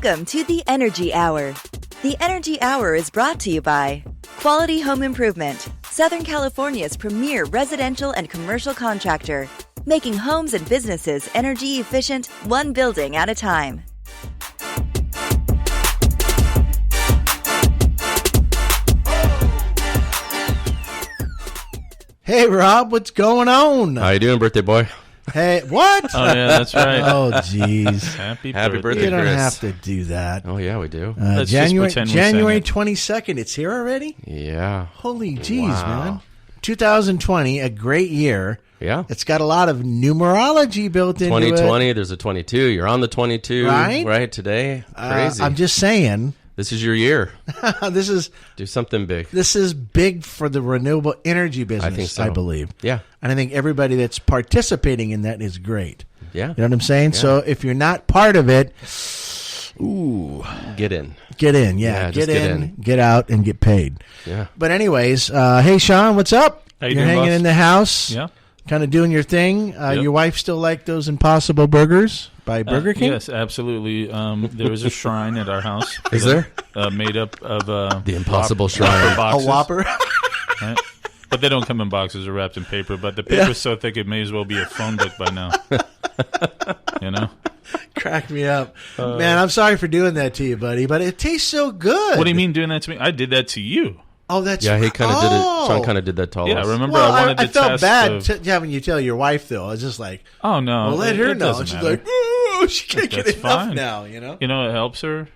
Welcome to the Energy Hour. The Energy Hour is brought to you by Quality Home Improvement, Southern California's premier residential and commercial contractor, making homes and businesses energy efficient, one building at a time. Hey, Rob, what's going on? How you doing, birthday boy? Hey, what? Oh, yeah, that's right. Oh, jeez. Happy birthday, birthday. You don't Chris. have to do that. Oh, yeah, we do. Let's just January pretend we sang January it. 22nd. It's here already? Yeah. Holy jeez, Wow. man. 2020, a great year. Yeah. It's got a lot of numerology built into it. 2020, there's a 22. You're on the 22 Right? today. Crazy. I'm just saying, This is your year. this is Do something big. big for the renewable energy business, I think so. I believe. Yeah. And I think everybody that's participating in that is great. Yeah. You know what I'm saying? Yeah. So if you're not part of it, Get in. get in. Yeah, Get just get in, in. get out, and get paid. Yeah. But anyways, hey, Sean, what's up? How you You're doing, hanging boss? in the house, Yeah. kind of doing your thing. Yep. Your wife still like those Impossible Burgers by Burger King? Yes, absolutely. There is a shrine at our house. Is there? Made up of The Impossible Whopper Shrine. A boxes, Whopper? right? But they don't come in boxes or wrapped in paper. But the paper's so thick it may as well be a phone book by now. You know? Crack me up. Man, I'm sorry for doing that to you, buddy, but it tastes so good. What do you mean doing that to me? I did that to you. Oh, that's Yeah, he kind of did it. Oh. Sean kind of did that to all Yeah, of us. remember Well, I wanted I to felt test bad the- having you tell your wife, though. I was just like, Oh, no. well, let her it know. doesn't And she's matter. like, ooh, she can't get That's enough fine. now, you know? You know, it helps her.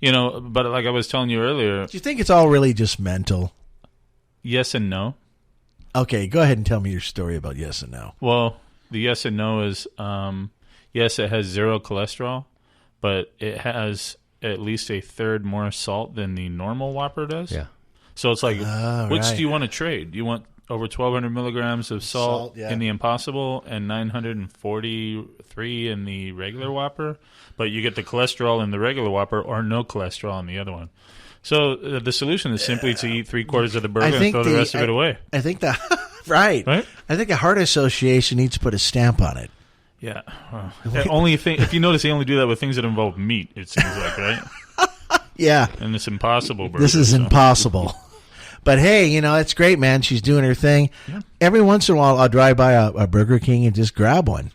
You know, but like I was telling you earlier, Do you think it's all really just mental? yes and no. Okay, go ahead and tell me your story about yes and no. Well, the yes and no is yes, it has zero cholesterol, but it has at least a third more salt than the normal Whopper does. Yeah. So it's like, Oh, which right. do you want to trade? Do you want over 1,200 milligrams of salt, yeah. in the Impossible and 943 in the regular Whopper? But you get the cholesterol in the regular Whopper or no cholesterol in the other one. So the solution is simply to eat 3/4 of the burger and throw the rest of it away. I think that, right. Right? I think the Heart Association needs to put a stamp on it. Yeah. Well, if you notice, they only do that with things that involve meat, it seems like, right? Yeah, And it's impossible. Burger, this is so. impossible. But hey, you know, it's great, man. She's doing her thing. Yeah. Every once in a while, I'll drive by a Burger King and just grab one.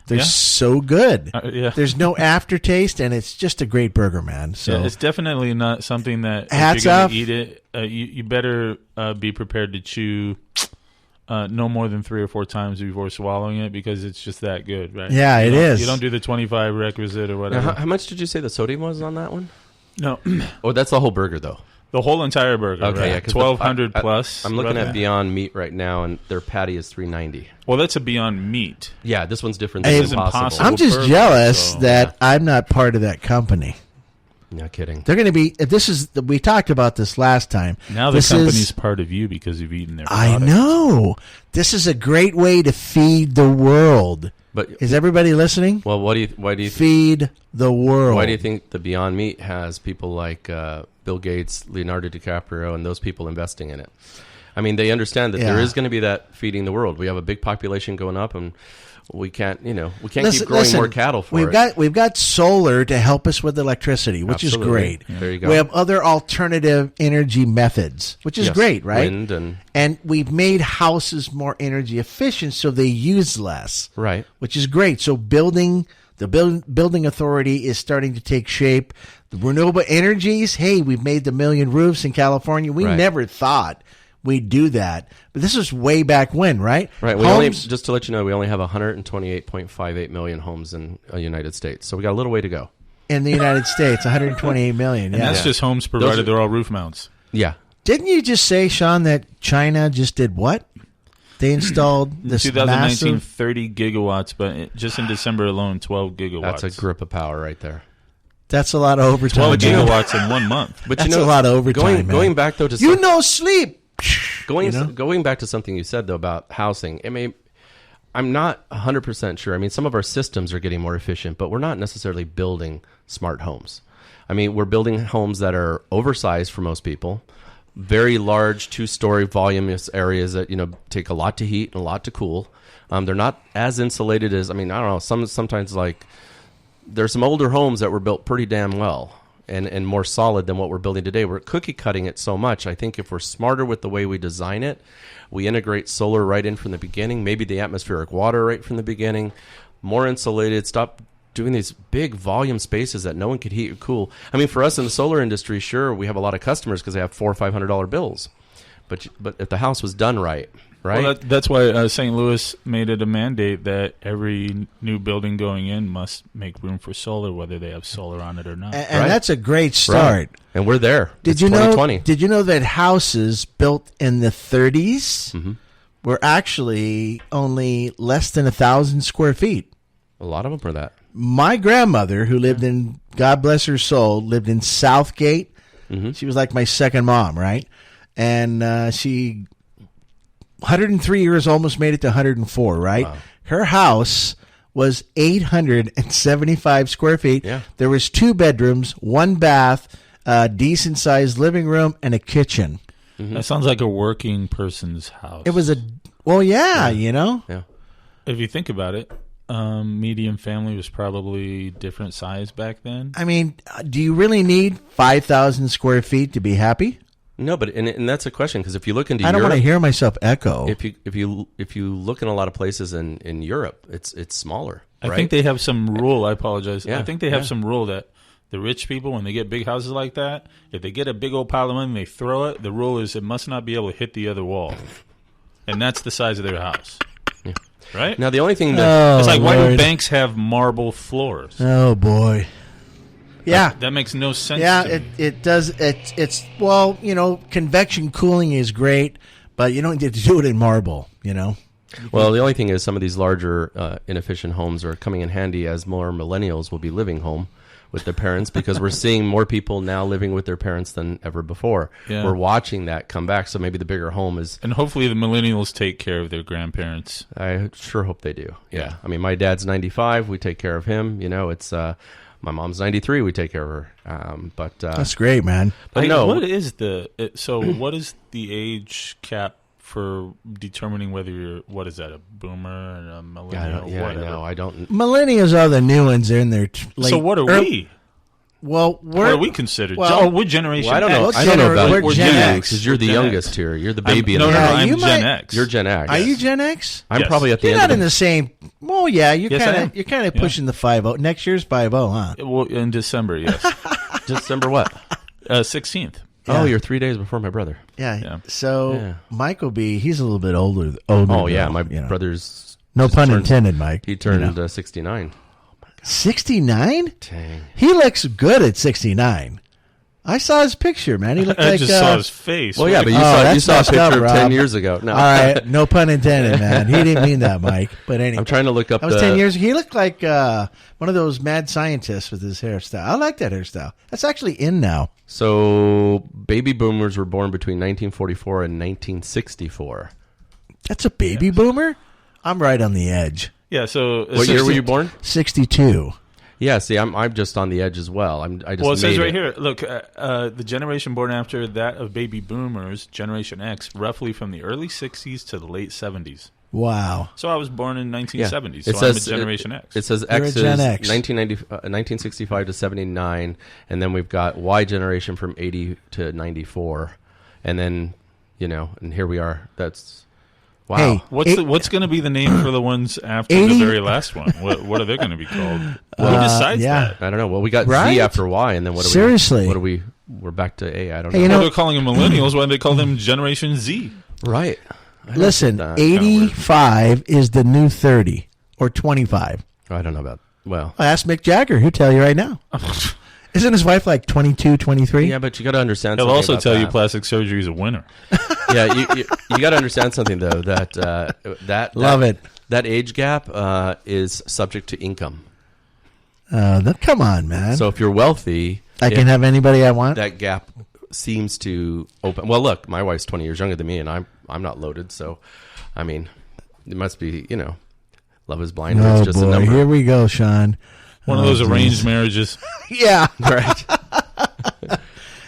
They're Yeah. so good. Yeah. There's no aftertaste, and it's just a great burger, man. So Yeah, it's definitely not something that Hats if you're off. going to eat it, you better be prepared to chew no more than 3 or 4 times before swallowing it because it's just that good, right? Yeah, it is. You don't do the 25 requisite or Now, whatever. how much did you say the sodium was on that one? No, Oh, that's the whole burger, though. the whole entire burger. Okay, right? yeah. 'cause 1,200 I- plus. I'm looking roughly. at Beyond Meat right now, and their patty is $3.90. Well, that's a Beyond Meat. Yeah, this one's different Hey, than This is Impossible. I'm just burger, jealous so, that I'm not part of that company. Not kidding. They're going to be. We talked about this last time. Now the This company's is- part of you because you've eaten their I product. know. This is a great way to feed the world. But Is everybody listening? well, why do you Feed the world. why do you think the Beyond Meat has people like Bill Gates, Leonardo DiCaprio, and those people investing in it? I mean, they understand that there Yeah. is going to be that feeding the world. We have a big population going up, and we can't keep growing Listen, more cattle for we've it. We've got solar to help us with electricity, which Absolutely. is great. Yeah. There you go. We have other alternative energy methods, which is Yes, great, right? wind and we've made houses more energy efficient, so they use less, right. which is great. So building authority is starting to take shape. The renewable energies, hey, we've made the 1 million roofs in California. We Right. never thought we'd do that, but this was way back when, right? Right. Homes- Just to let you know, we only have 128.58 million homes in the United States, so we got a little way to go. in the United States, 128 million. And Yeah. that's just homes provided Those are- they're all roof mounts. Yeah. Didn't you just say, Sean, that China just did what? They installed this 2019, massive. 30 gigawatts, but just in December alone, 12 gigawatts. That's a grip of power right there. That's a lot of overtime. 12 man. gigawatts in 1 month. But That's a lot of overtime. Going man. back though to you know, sleep. going you know? going back to something you said though about housing. I mean, I'm not 100% sure. I mean, some of our systems are getting more efficient, but we're not necessarily building smart homes. I mean, we're building homes that are oversized for most people, very large 2-story voluminous areas that take a lot to heat and a lot to cool. They're not as insulated as I don't know. Sometimes like there's some older homes that were built pretty damn well and more solid than what we're building today. We're cookie cutting it so much. I think if we're smarter with the way we design it, we integrate solar right in from the beginning, maybe the atmospheric water right from the beginning, more insulated, stop doing these big volume spaces that no one could heat or cool. I mean, for us in the solar industry, sure, we have a lot of customers because they have $400 or $500 bills. But if the house was done right? Well, that's why St. Louis made it a mandate that every new building going in must make room for solar, whether they have solar on it or not. And that's a great start. Right. And we're there. Did you know that houses built in the 30s were actually only less than 1,000 square feet? A lot of them are that. My grandmother, who lived in, God bless her soul, lived in Southgate. She was like my second mom, right? And she, 103 years, almost made it to 104, right? Wow. Her house was 875 square feet. Yeah. There was 2 bedrooms, 1 bath, a decent-sized living room, and a kitchen. That sounds like a working person's house. It was you know? Yeah. If you think about it, medium family was probably different size back then. I mean, do you really need 5,000 square feet to be happy? No, but and that's a question, because if you look into I don't Europe, want to hear myself echo. If you look in a lot of places in Europe, it's smaller. I right? think they have some rule. I apologize. Yeah, I think they have some rule that the rich people, when they get big houses like that, if they get a big old pile of money and they throw it, the rule is it must not be able to hit the other wall. And that's the size of their house. Yeah. Right? Now, the only thing that... it's like, why do banks have marble floors? Oh, boy. Yeah. That makes no sense to me. it does. It's well, you know, convection cooling is great, but you don't get to do it in marble, you know. Well, the only thing is some of these larger inefficient homes are coming in handy as more millennials will be living home with their parents, because we're seeing more people now living with their parents than ever before. Yeah. We're watching that come back, so maybe the bigger home is... And hopefully the millennials take care of their grandparents. I sure hope they do. Yeah. I mean, my dad's 95. We take care of him. You know, it's... my mom's 93. We take care of her. That's great, man. But no. What is what is the age cap for determining whether you're, what is that, a boomer and a millennial? I know. I don't... Millennials are the new ones. They're in their late... So what are we? Well, what are we considered? Well, we're Generation I don't know. X. I don't know about we're Gen Gen X, because you're the Gen youngest X. here. You're the baby in No, the no, house. I'm Gen X. You're Gen X. Are you Gen X? I'm Yes. probably at the You're end not of in the same... Well, yeah, you're Yes, I am. kind of pushing the 5-0. Next year's 5-0, huh? Well, in December, yes. December what? 16th. Yeah. Oh, you're 3 days before my brother. Yeah. So Yeah. Michael B, he's a little bit older. Oh, yeah. though, My you know. brother's... No just pun turned- intended, Mike. He turned 69. 69? Dang. He looks good at 69. I saw his picture, man. He looked I like... just saw his face. Well, yeah, but you that's saw a messed picture up, of Rob. 10 years ago. No. All right, no pun intended, man. He didn't mean that, Mike. But anyway. I'm trying to look up That was 10 years. He looked like one of those mad scientists with his hairstyle. I like that hairstyle. That's actually in now. So, baby boomers were born between 1944 and 1964. That's a baby boomer? I'm right on the edge. Yeah, so... What year were you born? 62. Yeah, see, I'm just on the edge as well. I just Well, it says made right here, look, the generation born after that of baby boomers, Generation X, roughly from the early 60s to the late 70s. Wow. So I was born in 1970s, It so I'm a says Generation X. It says You're X a is Gen X. 1965 to 79, and then we've got Y generation from 80 to 94, and then, you know, and here we are. That's... Wow. Hey, What's going to be the name for the ones after 80? the very last one? What are they going to be called? Who decides yeah. that? I don't know. Well, we got Right? Z after Y, and then what are Seriously. we... What are we... We're back to A. I don't know. Hey, you Well, know- they're calling them millennials. Why do they call them Generation Z? Right. Listen, That's kinda weird. 85 is the new 30 or 25. I don't know about... Well... Ask Mick Jagger. He'll tell you right now. Isn't his wife like 22, 23? Yeah, but you got to understand They'll something also about tell you that. plastic surgery is a winner. Yeah, you got to understand something, though, that Love it. That age gap is subject to income. Come on, man. So if you're wealthy... I can have anybody I want? That gap seems to open. Well, look, my wife's 20 years younger than me, and I'm not loaded. So, I mean, it must be, you know, love is blind. Oh, It's just boy. a number. Here we go, Sean. One of those arranged marriages. Yeah. Right.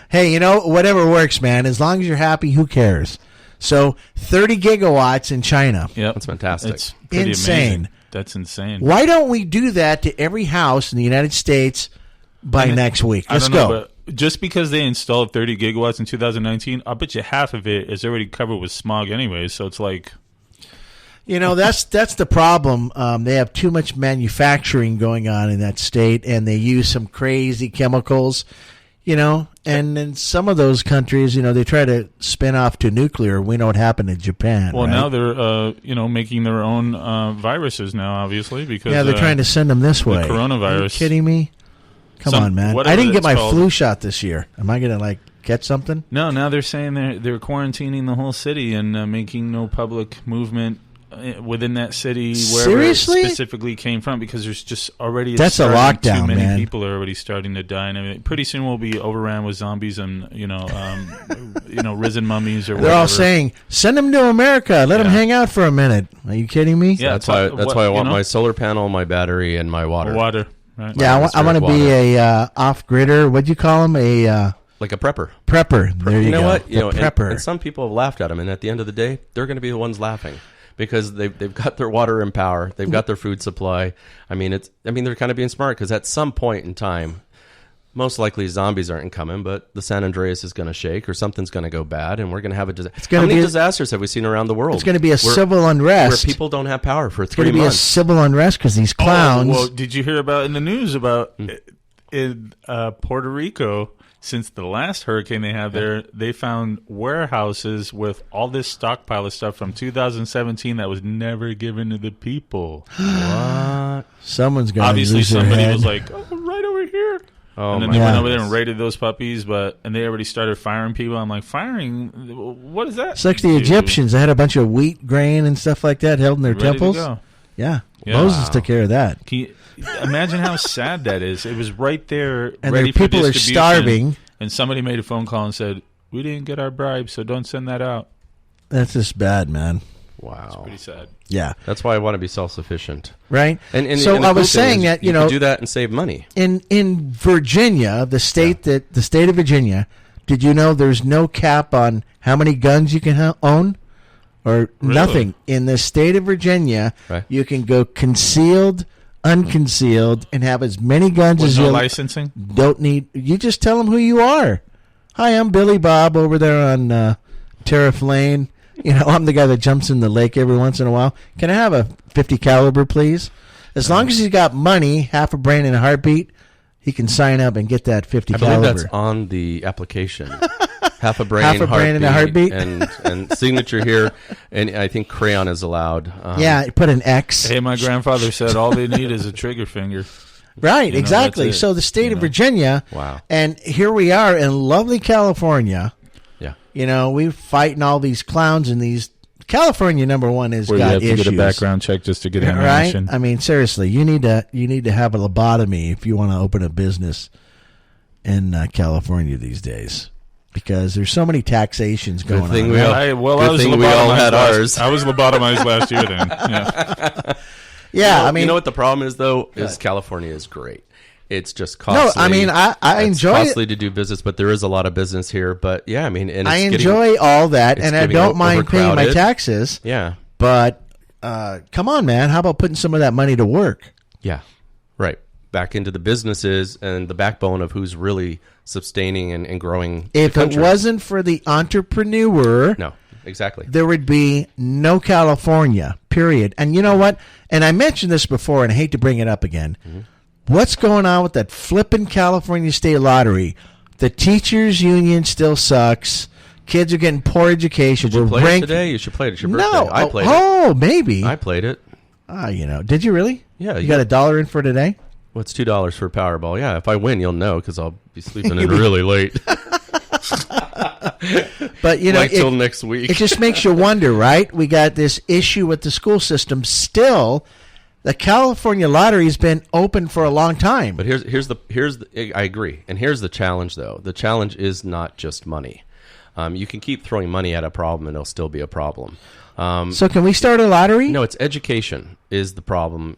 Hey, you know, whatever works, man. As long as you're happy, who cares? So 30 gigawatts in China. Yep. That's fantastic. It's pretty Insane. amazing. That's insane. Why don't we do that to every house in the United States by next week? Let's go. But just because they installed 30 gigawatts in 2019, I'll bet you half of it is already covered with smog anyway. So it's like... That's the problem. They have too much manufacturing going on in that state, and they use some crazy chemicals, and in some of those countries, they try to spin off to nuclear. We know what happened in Japan. Well, right? now they're, making their own viruses now, obviously, because they're trying to send them this way. The coronavirus. Are you kidding me? Come on, man. I didn't get my flu shot this year. Am I going to get something? No. Now they're saying they're quarantining the whole city and making no public movement within that city wherever it specifically came from, because there's just already that's a lockdown. Too many man. people are already starting to die, and I mean, pretty soon we'll be overran with zombies and risen mummies or whatever. They're all saying, "Send them to America. Let them hang out for a minute." Are you kidding me? Yeah, that's why I want my solar panel, my battery, and my water. Right? Yeah, I want to be a off-gridder. What'd you call them? Like a prepper. Prepper. There you go. What? Prepper. And some people have laughed at them, and at the end of the day, they're going to be the ones laughing. Because they've got their water and power, they've got their food supply. I mean, they're kind of being smart, because at some point in time, most likely zombies aren't coming, but the San Andreas is going to shake, or something's going to go bad, and we're going to have a disaster. How many disasters have we seen around the world? It's going to be a civil unrest where people don't have power for 3 months. It's going to be a civil unrest because these clowns. Well, did you hear about in the news about in Puerto Rico? Since the last hurricane they had there, they found warehouses with all this stockpile of stuff from 2017 that was never given to the people. What? Someone's going to obviously lose somebody their head. was like, "Oh, right over here." Oh, and then they went over there and raided those puppies, and they already started firing people. I'm like, firing? What is that? It's like the Egyptians. They had a bunch of wheat, grain, and stuff like that held in their temples. Yeah. Moses took care of that. Imagine how sad that is. It was right there, and ready their people for are starving. And somebody made a phone call and said, "We didn't get our bribe, so don't send that out." That's just bad, man. Wow. It's pretty sad. Yeah. That's why I want to be self-sufficient. Right? And so I was saying that, you can do that and save money. In Virginia, the state of Virginia, did you know there's no cap on how many guns you can own? Or really? Nothing. In the state of Virginia, you can go concealed, unconcealed, and have as many guns as you licensing? Don't need. You just tell them who you are. Hi, I'm Billy Bob over there on Tariff Lane. I'm the guy that jumps in the lake every once in a while. Can I have a 50 caliber, please? As long as he's got money, half a brain and a heartbeat, he can sign up and get that 50 caliber. I believe that's on the application. Half a brain, and a heartbeat, and signature here, and I think crayon is allowed. Put an X. Hey, my grandfather said all they need is a trigger finger. Right, exactly. So the state of Virginia, wow, and here we are in lovely California. Yeah, we're fighting all these clowns and these. California, number one, has where got you have issues. To get a background check just to get ammunition. Right? I mean, seriously, you need to have a lobotomy if you want to open a business in California these days. Because there's so many taxations going on. Good thing we all had ours. I was lobotomized last year then. Yeah, I mean... You know what the problem is, though? Is California is great. It's just costly. No, I mean, I enjoy it. It's costly to do business, but there is a lot of business here. But, yeah, I mean... And I enjoy all that, and I don't mind paying my taxes. Yeah. But, come on, man. How about putting some of that money to work? Yeah, right. Back into the businesses and the backbone of who's really sustaining and growing If the country. It wasn't for the entrepreneur, no, exactly, there would be no California, period. And you know what? And I mentioned this before, and I hate to bring it up again. Mm-hmm. What's going on with that flipping California state lottery? The teachers' union still sucks. Kids are getting poor education. Did you play it today? You should play it. It's your birthday. No. I played it. Oh, maybe. I played it. Did you really? Yeah. You got $1 in for today? Well, it's $2 for Powerball. Yeah, if I win, you'll know because I'll be sleeping in really late. But till next week. It just makes you wonder, right? We got this issue with the school system. Still, the California lottery has been open for a long time. But here's the I agree. And here's the challenge, though. The challenge is not just money. You can keep throwing money at a problem, and it'll still be a problem. So can we start a lottery? No, it's education is the problem.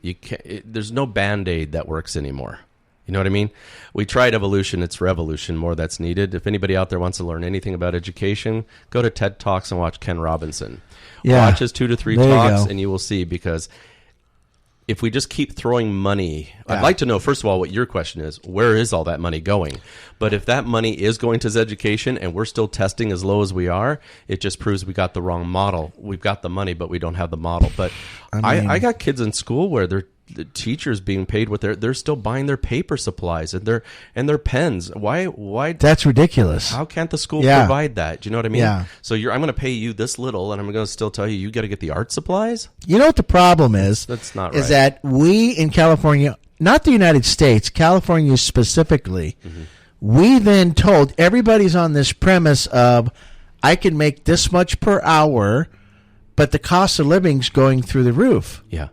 There's no Band-Aid that works anymore. You know what I mean? We tried evolution. It's revolution more that's needed. If anybody out there wants to learn anything about education, go to TED Talks and watch Ken Robinson. Yeah. Watch his 2 to 3 talks, and you will see because if we just keep throwing money, Yeah. I'd like to know, first of all, what your question is. Where is all that money going? But if that money is going to education and we're still testing as low as we are, it just proves we got the wrong model. We've got the money, but we don't have the model. But I got kids in school where the teachers being paid with they're still buying their paper supplies and their pens. Why? That's ridiculous. How can't the school Yeah. provide that? Do you know what I mean? Yeah. So I'm going to pay you this little, and I'm going to still tell you got to get the art supplies. You know what the problem is? That's not Is right. that we in California, not the United States, California specifically, we then told everybody's on this premise of I can make this much per hour, but the cost of living's going through the roof. Yeah.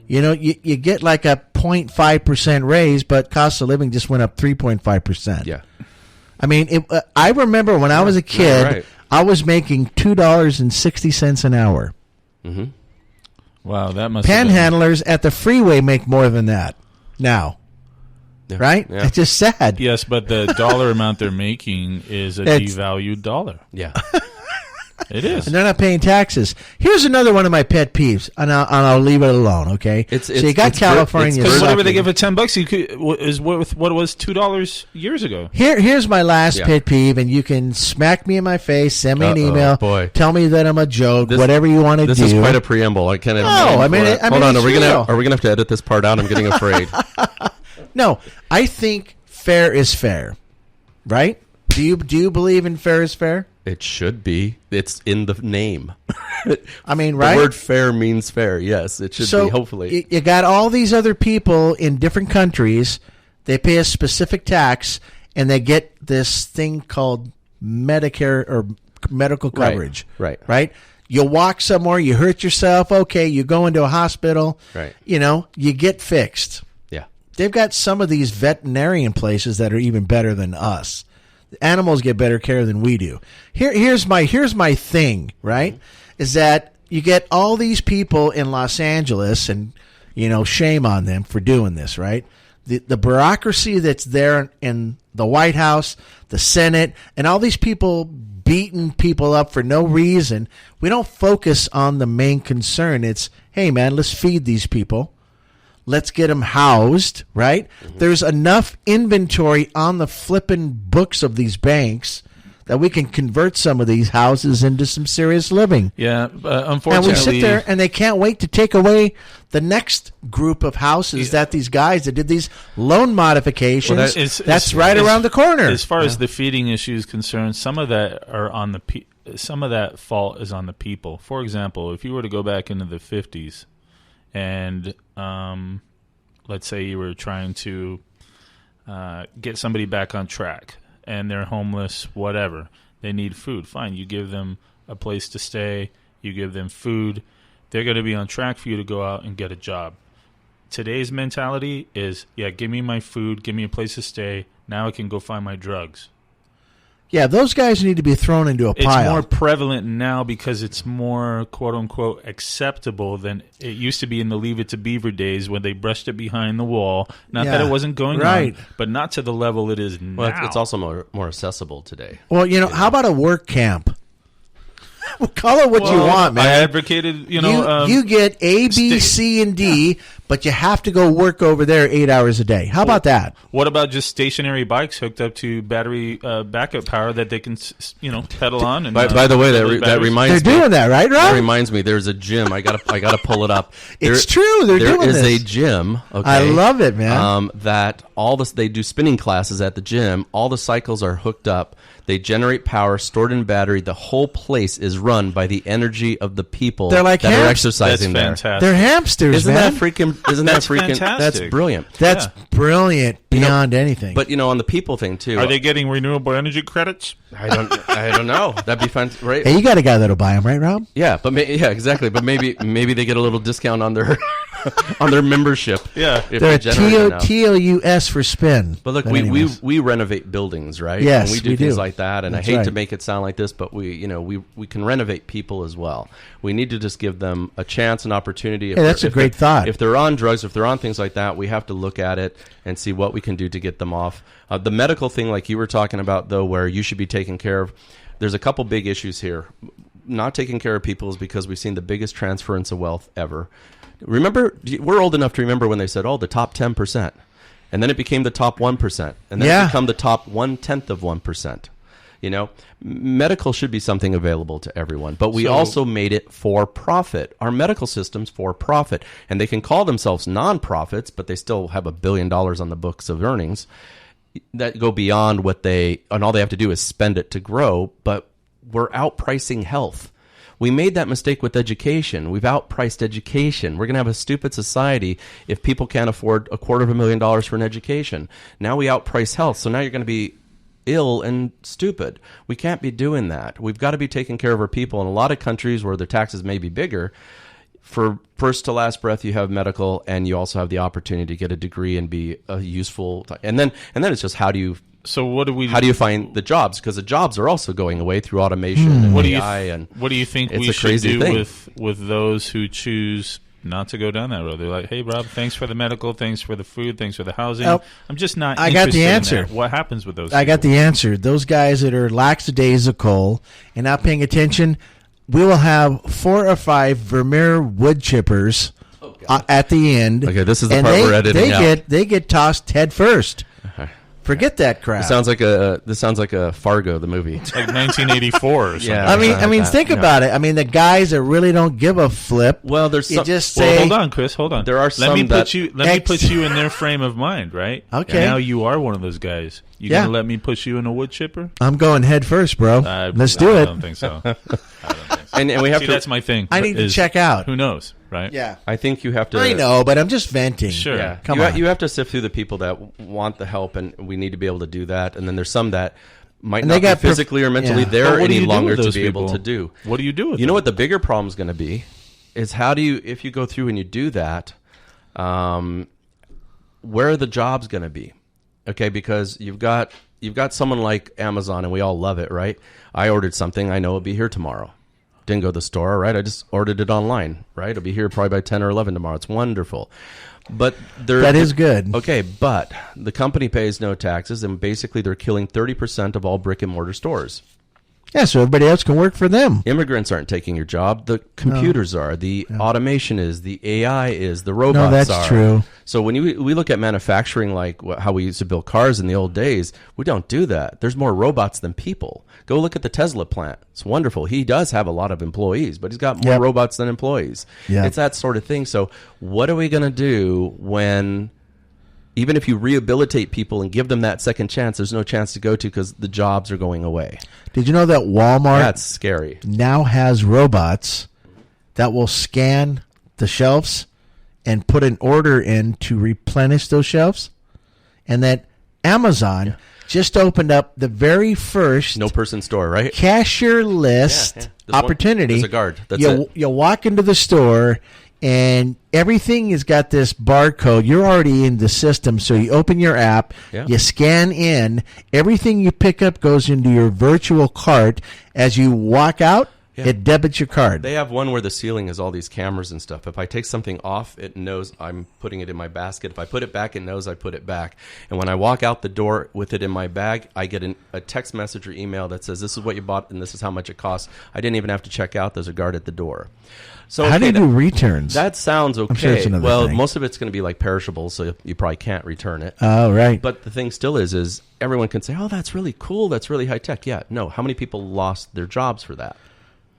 You know, you get like a 0.5% raise, but cost of living just went up 3.5%. Yeah. I mean, I remember when I was a kid, right. I was making $2.60 an hour. Mm-hmm. Wow, that must have been- Panhandlers at the freeway make more than that now. Yeah. Right? Yeah. It's just sad. Yes, but the dollar amount they're making is a It's- devalued dollar. Yeah. It is. And they're not paying taxes. Here's another one of my pet peeves, and I'll leave it alone, okay? It's- so you got it's- California. it's- Because whatever they sucking. give for $10, you could is worth what it was $2 years ago. Here's my last Yeah. pet peeve, and you can smack me in my face, send me an Uh-oh, email, boy. tell me that I'm a joke, This- whatever you want to do. This is quite a preamble. I can't even. No, I mean, hold on. it's Are we real. gonna have to edit this part out? I'm getting afraid. No, I think fair is fair, right? Do you believe in fair is fair? It should be. It's in the name. I mean, right? The word fair means fair. Yes, it should be. Hopefully. You got all these other people in different countries. They pay a specific tax, and they get this thing called Medicare or medical Right, coverage. right. Right? You walk somewhere, you hurt yourself, okay, you go into a hospital. Right. You know, you get fixed. Yeah. They've got some of these veterinarian places that are even better than us. Animals get better care than we do. Here's my thing, right? Is that you get all these people in Los Angeles, and you know, shame on them for doing this, right? The bureaucracy that's there in the White House, the Senate, and all these people beating people up for no reason. We don't focus on the main concern. It's, hey man, let's feed these people. Let's get them housed, right? There's enough inventory on the flippin' books of these banks that we can convert some of these houses into some serious living. Yeah, And unfortunately, we sit there and they can't wait to take away the next group of houses that these guys that did these loan modifications, Well, that's right around the corner. As far as the feeding issue is concerned, some of that are on the some of that fault is on the people. For example, if you were to go back into the 50s and let's say you were trying to get somebody back on track and they're homeless, whatever, they need food, fine, you give them a place to stay, you give them food, they're going to be on track for you to go out and get a job. Today's mentality is, yeah, give me my food, give me a place to stay, now I can go find my drugs. Yeah, those guys need to be thrown into a It's pile. more prevalent now because it's more, quote-unquote, acceptable than it used to be in the Leave It to Beaver days when they brushed it behind the wall. Not that Yeah, it wasn't going right. on, but not to the level it is now. Well, it's also more accessible today. Well, you know, how about a work camp? Well, call it what you Well, want, man. I advocated, you get A, B, C, and D, but you have to go work over there 8 hours a day. How about that? what about just stationary bikes hooked up to battery backup power that they can, pedal on? And, By the way, that They're reminds me. doing that, right, That Rob? reminds me. There's a gym. I gotta pull it up. It's true. They're doing There is this. a gym. Okay, I love it, man. That all this they do spinning classes at the gym. All the cycles are hooked up. They generate power stored in battery. The whole place is run by the energy of the people They're like that are hamsters. exercising That's there. fantastic. They're hamsters, Isn't man. that freaking? Isn't That's that freaking? fantastic. That's brilliant. That's Yeah. brilliant beyond anything. But on the people thing too. Are they getting renewable energy credits? I don't know. That'd be fun, right? hey, you got a guy that'll buy them, right, Rob? Yeah, but yeah, exactly. But maybe they get a little discount on their on their membership. Yeah. if They're they generate enough. TOUS for spin. But look, anyways. we renovate buildings, right? Yes, and we do we things do. like that. And That's I hate to right. make it sound like this, but we can renovate people as well. We need to just give them a chance, an opportunity. If Yeah, that's they're- a great thought. If they're on drugs, if they're on things like that, we have to look at it and see what we can do to get them off. The medical thing, like you were talking about, though, where you should be taken care of. There's a couple big issues here. Not taking care of people is because we've seen the biggest transference of wealth ever. Remember, we're old enough to remember when they said, "Oh, the top 10%," and then it became the top 1%, and then it became the top 1/10 of 1%. You know, medical should be something available to everyone, but we also made it for profit. Our medical system's for profit, and they can call themselves non-profits, but they still have $1 billion on the books of earnings that go beyond what and all they have to do is spend it to grow. But we're outpricing health. We made that mistake with education. We've outpriced education. We're going to have a stupid society if people can't afford $250,000 for an education. Now we outprice health, so now you're going to be ill and stupid. We can't be doing that. We've got to be taking care of our people. In a lot of countries where their taxes may be bigger, for first to last breath, you have medical, and you also have the opportunity to get a degree and be a useful. And then it's just how do you find the jobs? Because the jobs are also going away through automation and AI. What do you think we should do with those who choose not to go down that road? They're like, "Hey, Rob, thanks for the medical, thanks for the food, thanks for the housing. I'm just not interested." I got the answer. In that. What happens with those I got the answer. Those guys that are lackadaisical and not paying attention, we will have 4 or 5 Vermeer wood chippers at the end. Okay, this is the part we're editing out. They get tossed head first. Forget that crap. This sounds like a Fargo, the movie. It's like 1984 or something. Yeah, I mean, think about it. I mean, the guys that really don't give a flip. Well, there's just say, hold on, Chris, hold on. There are let me put you in their frame of mind, right? Okay. And now you are one of those guys. You gonna let me push you in a wood chipper? I'm going head first, bro. Let's do it. I don't think so. And we have to. That's my thing. I need to check out. Who knows, right? Yeah. I think you have to. I know, but I'm just venting. Sure. Yeah. Come on. You have to sift through the people that want the help, and we need to be able to do that. And then there's some that might not be physically or mentally there any longer to be able to do. What do you do with them? You know what the bigger problem is going to be is if you go through and you do that, where are the jobs going to be? Okay, because you've got someone like Amazon, and we all love it, right? I ordered something, I know it'll be here tomorrow. Didn't go to the store, right? I just ordered it online, right? It'll be here probably by 10 or 11 tomorrow. It's wonderful. But that is good. Okay, but the company pays no taxes, and basically they're killing 30% of all brick and mortar stores. Yeah, so everybody else can work for them. Immigrants aren't taking your job. The computers are. The automation is. The AI is. The robots are. No, that's true. So when we look at manufacturing, like how we used to build cars in the old days, we don't do that. There's more robots than people. Go look at the Tesla plant. It's wonderful. He does have a lot of employees, but he's got more robots than employees. Yep. It's that sort of thing. So what are we going to do when... Even if you rehabilitate people and give them that second chance, there's no chance to go to because the jobs are going away. Did you know that Walmart That's scary. now has robots that will scan the shelves and put an order in to replenish those shelves? And that Amazon just opened up the very first no-person store, right? Cashier list opportunity. There's a guard. That's it. You walk into the store, and everything has got this barcode. You're already in the system, so you open your app, you scan in. Everything you pick up goes into your virtual cart. As you walk out, it debits your card. They have one where the ceiling is all these cameras and stuff. If I take something off, it knows I'm putting it in my basket. If I put it back, it knows I put it back. And when I walk out the door with it in my bag, I get a text message or email that says, this is what you bought and this is how much it costs. I didn't even have to check out. There's a guard at the door. So how do you do returns? That sounds okay. I'm sure it's another thing. Most of it's going to be like perishables, so you probably can't return it. Oh, right. But the thing still is everyone can say, oh, that's really cool. That's really high tech. Yeah. No. How many people lost their jobs for that?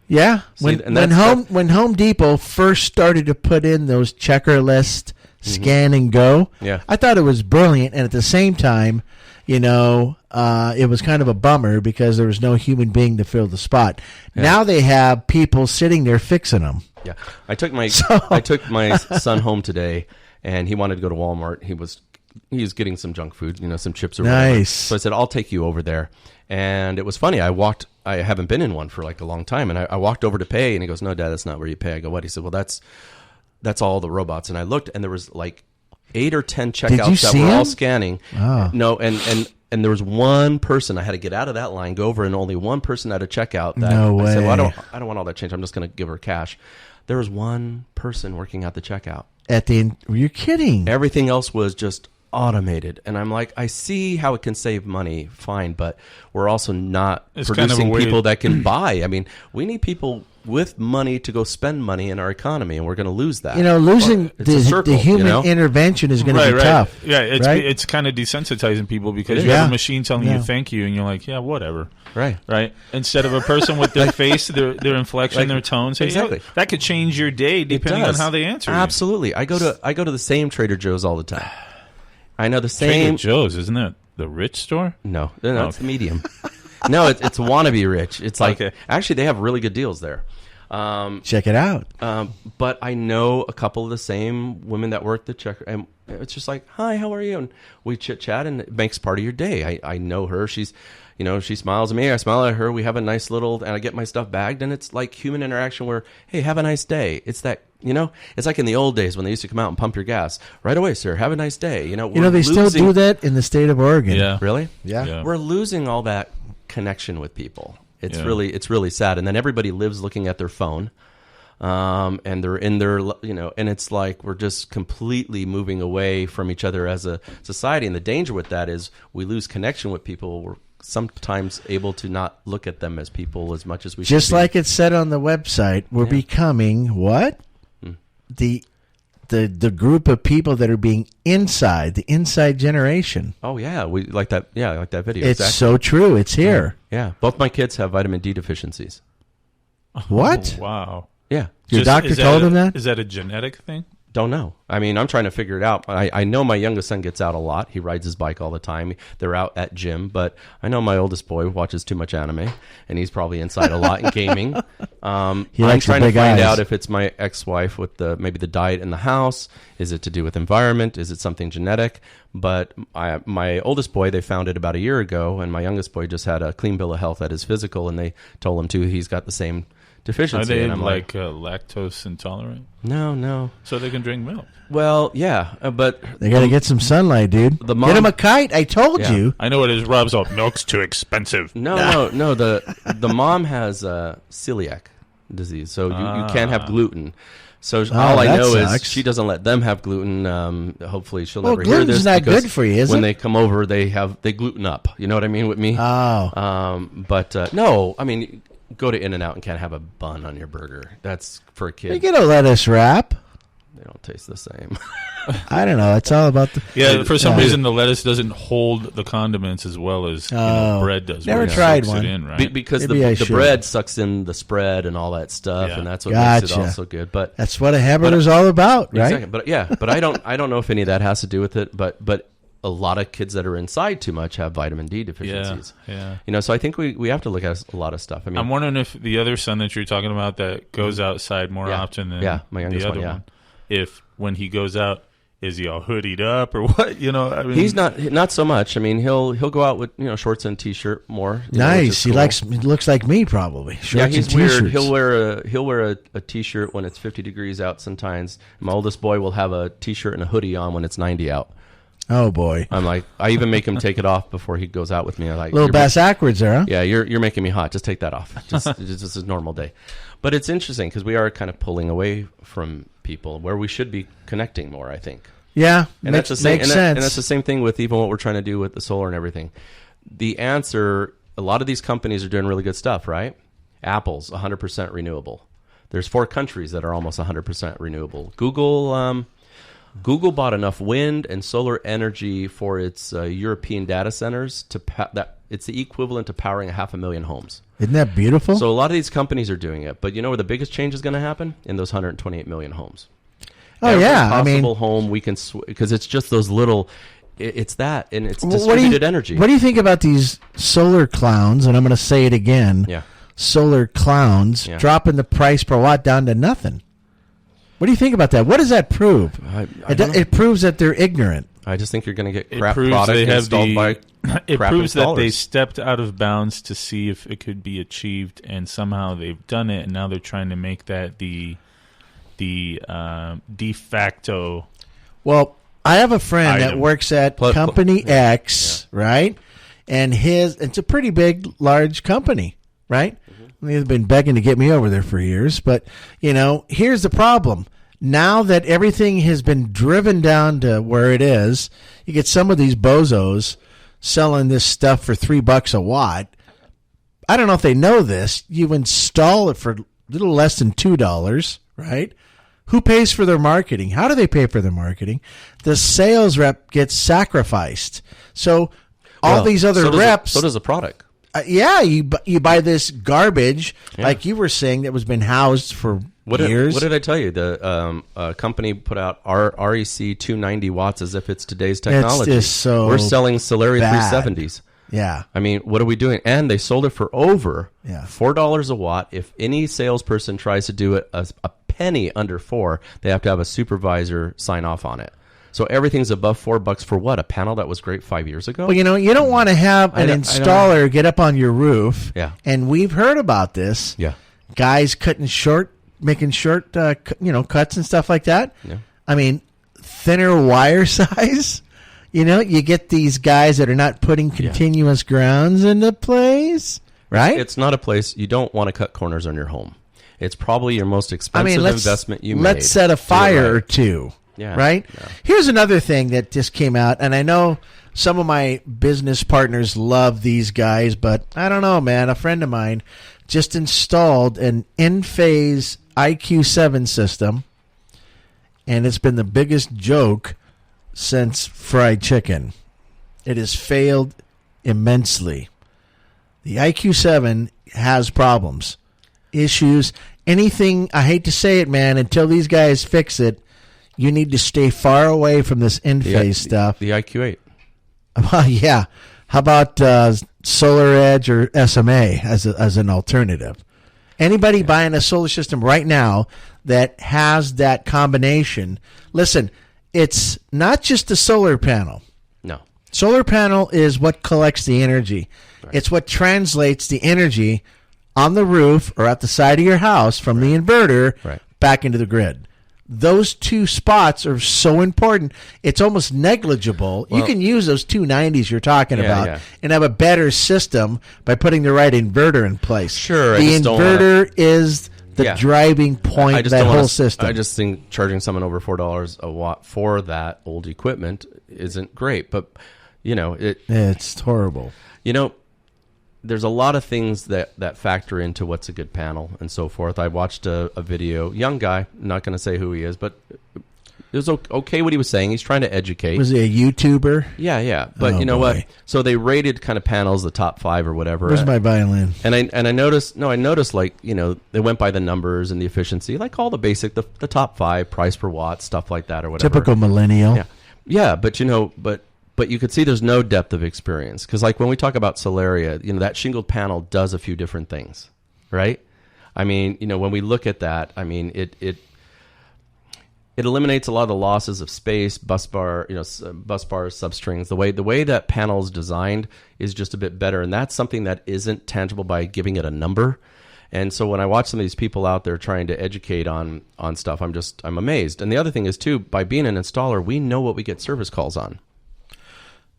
Yeah. When Home Depot first started to put in those checker list, scan and go, I thought it was brilliant. And at the same time, it was kind of a bummer because there was no human being to fill the spot. Yeah. Now they have people sitting there fixing them. Yeah. I took my son home today, and he wanted to go to Walmart. He was getting some junk food, some chips or whatever. Nice. So I said, I'll take you over there. And it was funny. I haven't been in one for like a long time. And I walked over to pay, and he goes, no, Dad, that's not where you pay. I go, what? He said, well, that's all the robots. And I looked, and there was like 8 or 10 checkouts that were all scanning. Oh. No, and there was one person. I had to get out of that line, go over, and only one person at a checkout. No way. I said, well, I don't want all that change. I'm just going to give her cash. There was one person working at the checkout. You're kidding. Everything else was just automated. And I'm like, I see how it can save money, fine, but we're also not It's producing kind of a people that can buy. I mean, we need people with money to go spend money in our economy, and we're going to lose that. Losing It's a circle, the human intervention is going to be tough. Yeah, right? it's kind of desensitizing people because you have a machine telling you thank you, and you're like, yeah, whatever. Right. Instead of a person with their face, their inflection, their tone, say, exactly. That could change your day depending on how they answer. Absolutely. I go to the same Trader Joe's all the time. I know the Trader same. Joe's, isn't that the rich store? No, it's the medium. No, it's wannabe rich. It's like actually they have really good deals there. Check it out. But I know a couple of the same women that work the checker, and it's just like, hi, how are you? And we chit chat, and it makes part of your day. I know her. She's, she smiles at me. I smile at her. We have a nice little, and I get my stuff bagged, and it's like human interaction where, hey, have a nice day. It's that, it's like in the old days when they used to come out and pump your gas. Right away, sir. Have a nice day. They still do that in the state of Oregon. Yeah. Really? Yeah. We're losing all that connection with people. It's really sad. And then everybody lives looking at their phone, and they're in their, and it's like we're just completely moving away from each other as a society. And the danger with that is we lose connection with people. We're sometimes able to not look at them as people as much as we should. Just like it said on the website, we're becoming what? The group of people that are being the inside generation. Oh yeah, we like that. Yeah, I like that video. It's so true. It's here. Yeah, both my kids have vitamin D deficiencies. What? Oh, wow. Yeah, your doctor told them that? Is that a genetic thing? Don't know. I mean, I'm trying to figure it out. I know my youngest son gets out a lot. He rides his bike all the time. They're out at gym. But I know my oldest boy watches too much anime, and he's probably inside a lot in gaming. I'm trying to find out if it's my ex-wife with maybe the diet in the house. Is it to do with environment? Is it something genetic? But my oldest boy, they found it about a year ago, and my youngest boy just had a clean bill of health at his physical, and they told him, too, he's got the same deficiency. Are they and I'm like lactose intolerant? No. So they can drink milk. Well, yeah, but they got to get some sunlight, dude. Get him a kite. I told you. I know what it is. Rob's all milk's too expensive. No. The mom has celiac disease, so you can't have gluten. So all I know is she doesn't let them have gluten. Hopefully she'll never hear this. Gluten's not good for you, is it? When they come over, they gluten up. You know what I mean with me? Oh. But no, I mean, go to In-N-Out and can't have a bun on your burger. That's for a kid. You get a lettuce wrap. They don't taste the same. I don't know. It's all about the... Yeah, for some reason the lettuce doesn't hold the condiments as well as bread does. Never tried one. In, right? Because the bread sucks in the spread and all that stuff, and that's what makes it all so good. But that's what a hamburger's all about, right? Exactly. But I don't know if any of that has to do with it. But a lot of kids that are inside too much have vitamin D deficiencies. Yeah. So I think we have to look at a lot of stuff. I mean, I'm wondering if the other son that you're talking about that goes outside more often than my youngest the other one, if when he goes out, is he all hoodied up or what? I mean, he's not so much. I mean, he'll go out with shorts and t-shirt more. Nice. He looks like me probably. Shorts he's and weird. t-shirts. He'll wear a t-shirt when it's 50 degrees out. Sometimes my oldest boy will have a t-shirt and a hoodie on when it's 90 out. Oh boy! I'm like, I even make him take it off before he goes out with me. I'm like, little bass backwards there, huh? Yeah, you're making me hot. Just take that off. Just a normal day. But it's interesting because we are kind of pulling away from people where we should be connecting more, I think. Yeah, and makes that's the same. sense. And that's the same thing with even what we're trying to do with the solar and everything. The answer, a lot of these companies are doing really good stuff, right? Apple's 100% renewable. There's 4 countries that are almost 100% renewable. Google bought enough wind and solar energy for its European data centers that it's the equivalent to powering 500,000 homes. Isn't that beautiful? So a lot of these companies are doing it, but you know where the biggest change is going to happen? In those 128 million homes. Oh, yeah. Possible home we can because it's just those little. It's that, and it's distributed energy. What do you think about these solar clowns? And I'm going to say it again. Yeah. Solar clowns dropping the price per watt down to nothing. What do you think about that? What does that prove? It proves that they're ignorant. I just think you're going to get crap product installed by it crap proves installers. that they stepped out of bounds to see if it could be achieved, and somehow they've done it, and now they're trying to make that the de facto. Well, I have a friend that works at Company X, right? And it's a pretty big, large company, right? They've been begging to get me over there for years, but here's the problem: Now that everything has been driven down to where it is, you get some of these bozos selling this stuff for $3 a watt. I don't know if they know this. You install it for a little less than $2, right? Who pays for their marketing? How do they pay for their marketing? The sales rep gets sacrificed. So all these other reps. So does the product. You buy this garbage, like you were saying, that was been housed for years. What did I tell you? The company put out REC 290 watts as if it's today's technology. It's just so We're selling Solaria bad. 370s. Yeah. I mean, what are we doing? And they sold it for over $4 a watt. If any salesperson tries to do it a penny under $4, they have to have a supervisor sign off on it. So everything's above $4 for what? A panel that was great 5 years ago? Well, you don't want to have an installer get up on your roof. Yeah. And we've heard about this. Yeah. Guys making short, cuts and stuff like that. Yeah. I mean, thinner wire size. You get these guys that are not putting continuous grounds into place, right? It's not a place you don't want to cut corners on your home. It's probably your most expensive investment you made. Let's set a fire or two. Yeah. Right? Yeah. Here's another thing that just came out, and I know some of my business partners love these guys, but I don't know, man. A friend of mine just installed an in-phase IQ7 system, and it's been the biggest joke since fried chicken. It has failed immensely. The IQ7 has problems, issues, anything. I hate to say it, man, until these guys fix it, you need to stay far away from this in-phase stuff. The IQ8. Well, yeah. How about Solar Edge or SMA as an alternative? Anybody buying a solar system right now that has that combination, listen, it's not just the solar panel. No. Solar panel is what collects the energy. Right. It's what translates the energy on the roof or at the side of your house from the inverter back into the grid. Those two spots are so important. It's almost negligible. Well, you can use those 290s you're talking about and have a better system by putting the right inverter in place. Sure. The inverter is the driving point of that whole system. I just think charging someone over $4 a watt for that old equipment isn't great. But, it's horrible. There's a lot of things that factor into what's a good panel and so forth. I watched a video, young guy, I'm not going to say who he is, but it was okay what he was saying. He's trying to educate. Was he a YouTuber? Yeah. But you know what? So they rated kind of panels, the top 5 or whatever. Where's my violin? And I noticed, like, they went by the numbers and the efficiency, like all the basic, the top 5, price per watt, stuff like that or whatever. Typical millennial. Yeah, but But you could see there's no depth of experience. Because like when we talk about Solaria, that shingled panel does a few different things, right? I mean, when we look at that, I mean, it eliminates a lot of the losses of space, bus bars, substrings. The way that panel is designed is just a bit better. And that's something that isn't tangible by giving it a number. And so when I watch some of these people out there trying to educate on stuff, I'm amazed. And the other thing is, too, by being an installer, we know what we get service calls on.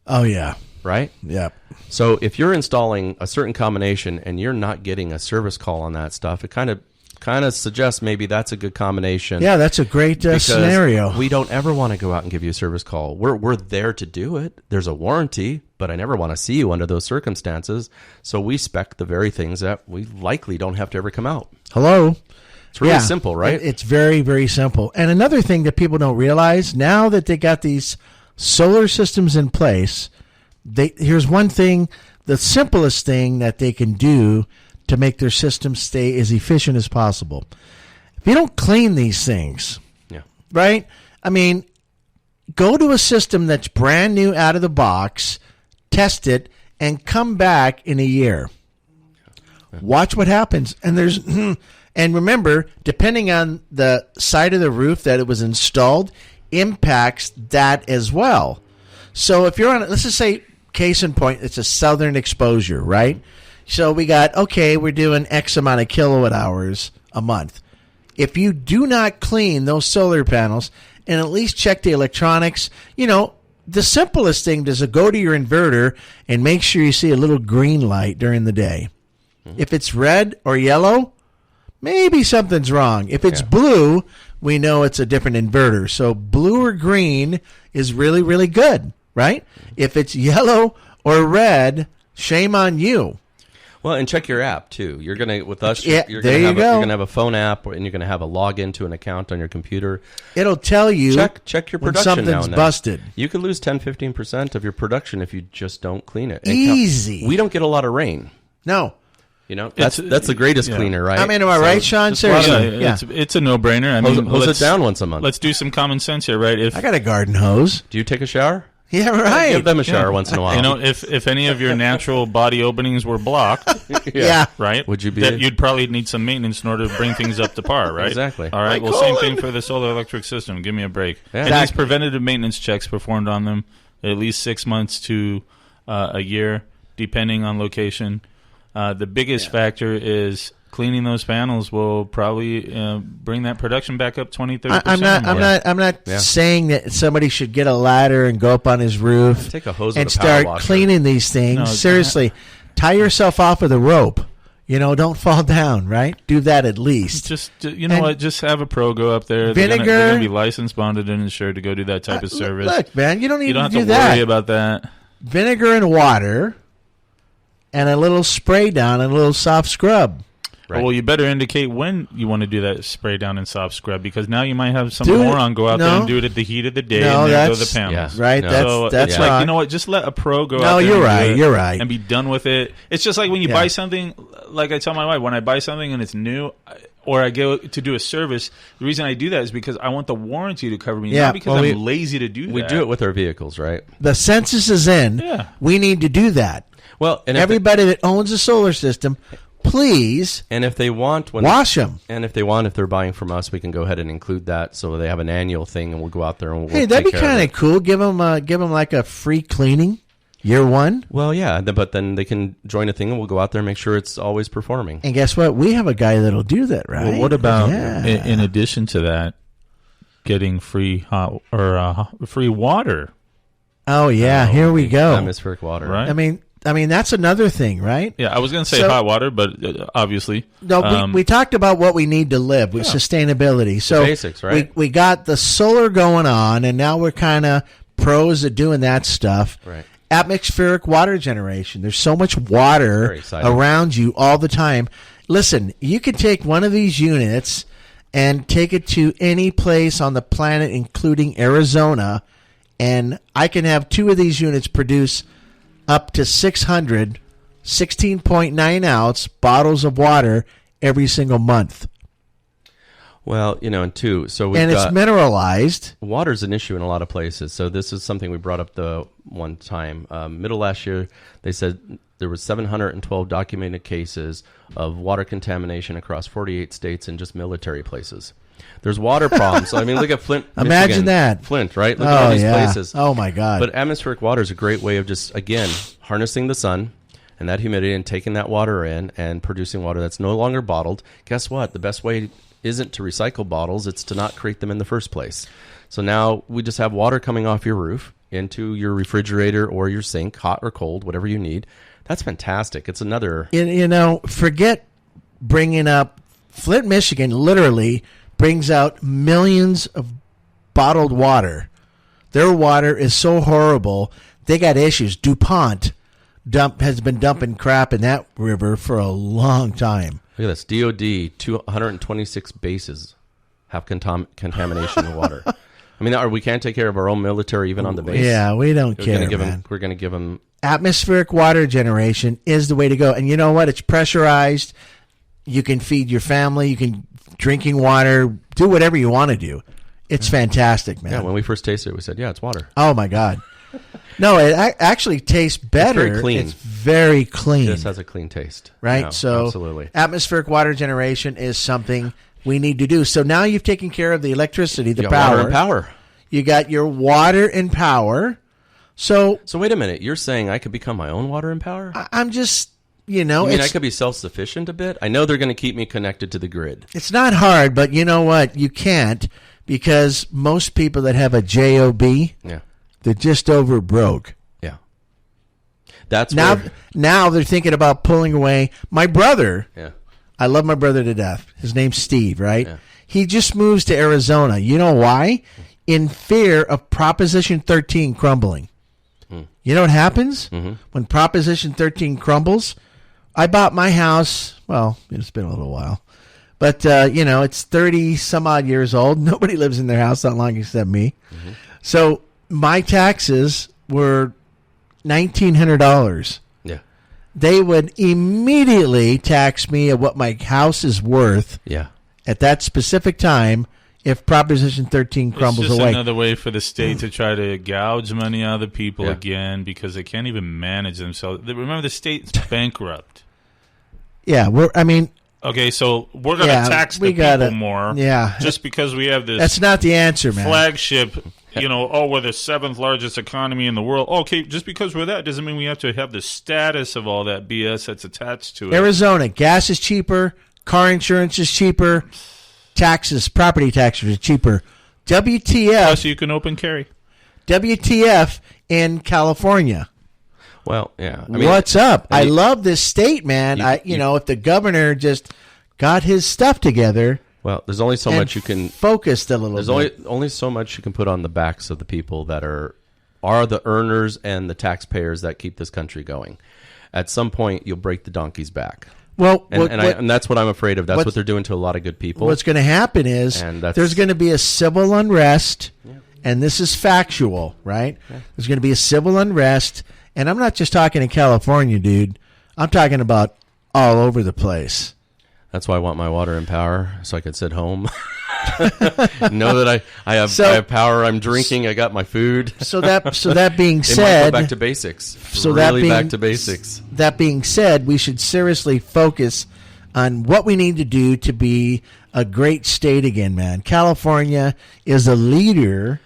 Oh, yeah. Right? Yeah. So if you're installing a certain combination and you're not getting a service call on that stuff, it kind of suggests maybe that's a good combination. Yeah, that's a great scenario. We don't ever want to go out and give you a service call. We're there to do it. There's a warranty, but I never want to see you under those circumstances. So we spec the very things that we likely don't have to ever come out. Hello. It's really simple, right? It's very, very simple. And another thing that people don't realize, now that they got these solar systems in place, here's one thing, the simplest thing that they can do to make their system stay as efficient as possible. If you don't clean these things, right? I mean, go to a system that's brand new out of the box, test it, and come back in a year. Watch what happens. And and remember, depending on the side of the roof that it was installed, impacts that as well. So if you're on, let's just say, case in point, it's a southern exposure, right? So we're doing X amount of kilowatt hours a month. If you do not clean those solar panels and at least check the electronics, the simplest thing is to go to your inverter and make sure you see a little green light during the day. If it's red or yellow, maybe something's wrong. If it's blue, we know it's a different inverter. So blue or green is really, really good, right? If it's yellow or red, shame on you. Well, and check your app too. You're gonna with us. Yeah, you're there gonna you go. You're gonna have a phone app, and you're gonna have a login to an account on your computer. It'll tell you Check your when production. something's now and then. busted. You could lose 10-15% of your production if you just don't clean it. Easy. We don't get a lot of rain. No. You know, that's the greatest cleaner, right? I mean, am I right, Sean? just Seriously. Yeah, it's a no-brainer. I mean, hose it down once a month. Let's do some common sense here, right? I got a garden hose. Do you take a shower? Yeah, right. Give them a shower once in a while. You know, if any of your natural body openings were blocked, Yeah. right? Would you be? That you'd probably need some maintenance in order to bring things up to par, right? Exactly. All right. My Well, same colon. thing for the solar electric system. Give me a break. Yeah. And Exactly. these preventative maintenance checks performed on them at least 6 months to a year, depending on location. The biggest factor is cleaning those panels will probably bring that production back up 20-30%. I'm not saying that somebody should get a ladder and go up on his roof Take a hose and with a power start washer. cleaning these things. No, Seriously, tie yourself off with a rope. You know, don't fall down, right? Do that at least. Just you know And what? Just have a pro go up there. Vinegar- They're gonna be licensed, bonded, and insured to go do that type of service. Look, man, you don't You even don't have do to that. worry about that. Vinegar and water and a little spray down and a little soft scrub. Right. Well, you better indicate when you want to do that spray down and soft scrub, because now you might have some Do it- moron go out there no. and do it at the heat of the day, No, and there go that's- the panels. Yeah. Right? No. That's it's like, wrong. you know what? Just let a pro go No, out there. you're and do right, it you're right. And be done with it. It's just like when you Yeah. buy something. Like I tell my wife, when I buy something and it's new, or I go to do a service, the reason I do that is because I want the warranty to cover me, Yeah, not because well, I'm lazy to do that. We do it with our vehicles, right? The census is in. Yeah. We need to do that. Well, and Everybody that owns a solar system, please if they want, wash them. and if they're buying from us, we can go ahead and include that, so they have an annual thing, and we'll go out there and we'll Hey, that'd be take care kind of of it. cool. Give them like a free cleaning, year one. Well, yeah, but then they can join a thing, and we'll go out there and make sure it's always performing. And guess what? We have a guy that'll do that, right? Well, what about Yeah. in addition to that, getting free hot or free water? Oh yeah, here we go. Atmospheric water, Right. I mean that's another thing, right? Yeah, I was going to say So- hot water, but obviously, No, we talked about what we need to live with sustainability. So basics, right? We got the solar going on, and now we're kind of pros at doing that stuff. Right. Atmospheric water generation. There's so much water Very exciting. around you all the time. Listen, you could take one of these units and take it to any place on the planet, including Arizona, and I can have two of these units produce up to 600 16.9 ounce bottles of water every single month. Well, and two, so we've And it's got mineralized. water's an issue in a lot of places. So this is something we brought up the one time. Middle last year, they said there was 712 documented cases of water contamination across 48 states in just military places. There's water problems. So, I mean, look at Flint. Imagine Michigan. that. Flint, right? Look at all these places. Oh, my God. But atmospheric water is a great way of just, again, harnessing the sun and that humidity and taking that water in and producing water that's no longer bottled. Guess what? The best way isn't to recycle bottles. It's to not create them in the first place. So now we just have water coming off your roof into your refrigerator or your sink, hot or cold, whatever you need. That's fantastic. It's another... Forget bringing up Flint, Michigan, literally brings out millions of bottled water. Their water is so horrible. They got issues. DuPont has been dumping crap in that river for a long time. Look at this. DOD, 226 bases have contamination in water. I mean, we can't take care of our own military even on the base. Yeah, we don't We're care, gonna give man. them, we're going to give them... Atmospheric water generation is the way to go. And you know what? It's pressurized. You can feed your family. You can drinking water. Do whatever you want to do. It's fantastic, man. Yeah, when we first tasted it, we said, yeah, it's water. Oh, my God. No, it actually tastes better. very clean. It's very clean. This has a clean taste. Right? Yeah, So absolutely. atmospheric water generation is something we need to do. So now you've taken care of the electricity, the You got power. water and power. You got your water and power. So So wait a minute. You're saying I could become my own water and power? I'm just, I mean, I it's, could be self-sufficient a bit? I know they're going to keep me connected to the grid. it's not hard, but you know what? You can't, because most people that have a JOB, Yeah. they're just over broke. Yeah. That's Now, where... now they're thinking about pulling away. My brother Yeah. I love my brother to death. His name's Steve, right? Yeah. He just moves to Arizona. You know why? In fear of Proposition 13 crumbling. You know what happens when Proposition 13 crumbles? I bought my house. Well, it's been a little while. But, it's 30 some odd years old. Nobody lives in their house that long except me. So my taxes were $1,900. Yeah. They would immediately tax me at what my house is worth at that specific time if Proposition 13 crumbles it's just away. Another way for the state to try to gouge money out of the people again because they can't even manage themselves. Remember, the state's bankrupt. Yeah, okay, so we're going to tax the people more. Yeah, just because we have this. That's not the answer, man. Flagship. We're the 7th largest economy in the world. Okay, just because we're that doesn't mean we have to have the status of all that BS that's attached to it. Arizona, gas is cheaper, car insurance is cheaper, property taxes are cheaper. WTF? Plus, you can open carry. WTF in California? Well, yeah. What's up? I love this state, man. If the governor just got his stuff together. Well, there's only so much you can focused a little. There's only so much you can put on the backs of the people that are the earners and the taxpayers that keep this country going. At some point, you'll break the donkey's back. Well, and that's what I'm afraid of. That's what they're doing to a lot of good people. What's going to happen is there's going to be a civil unrest, and this is factual, right? Yeah. There's going to be a civil unrest, and I'm not just talking in California, dude. I'm talking about all over the place. That's why I want my water and power, so I can sit home. Know that I have power. I'm drinking. I got my food. So that being said, it might go back to basics. So back to basics. That being said, we should seriously focus on what we need to do to be a great state again, man. California is a leader.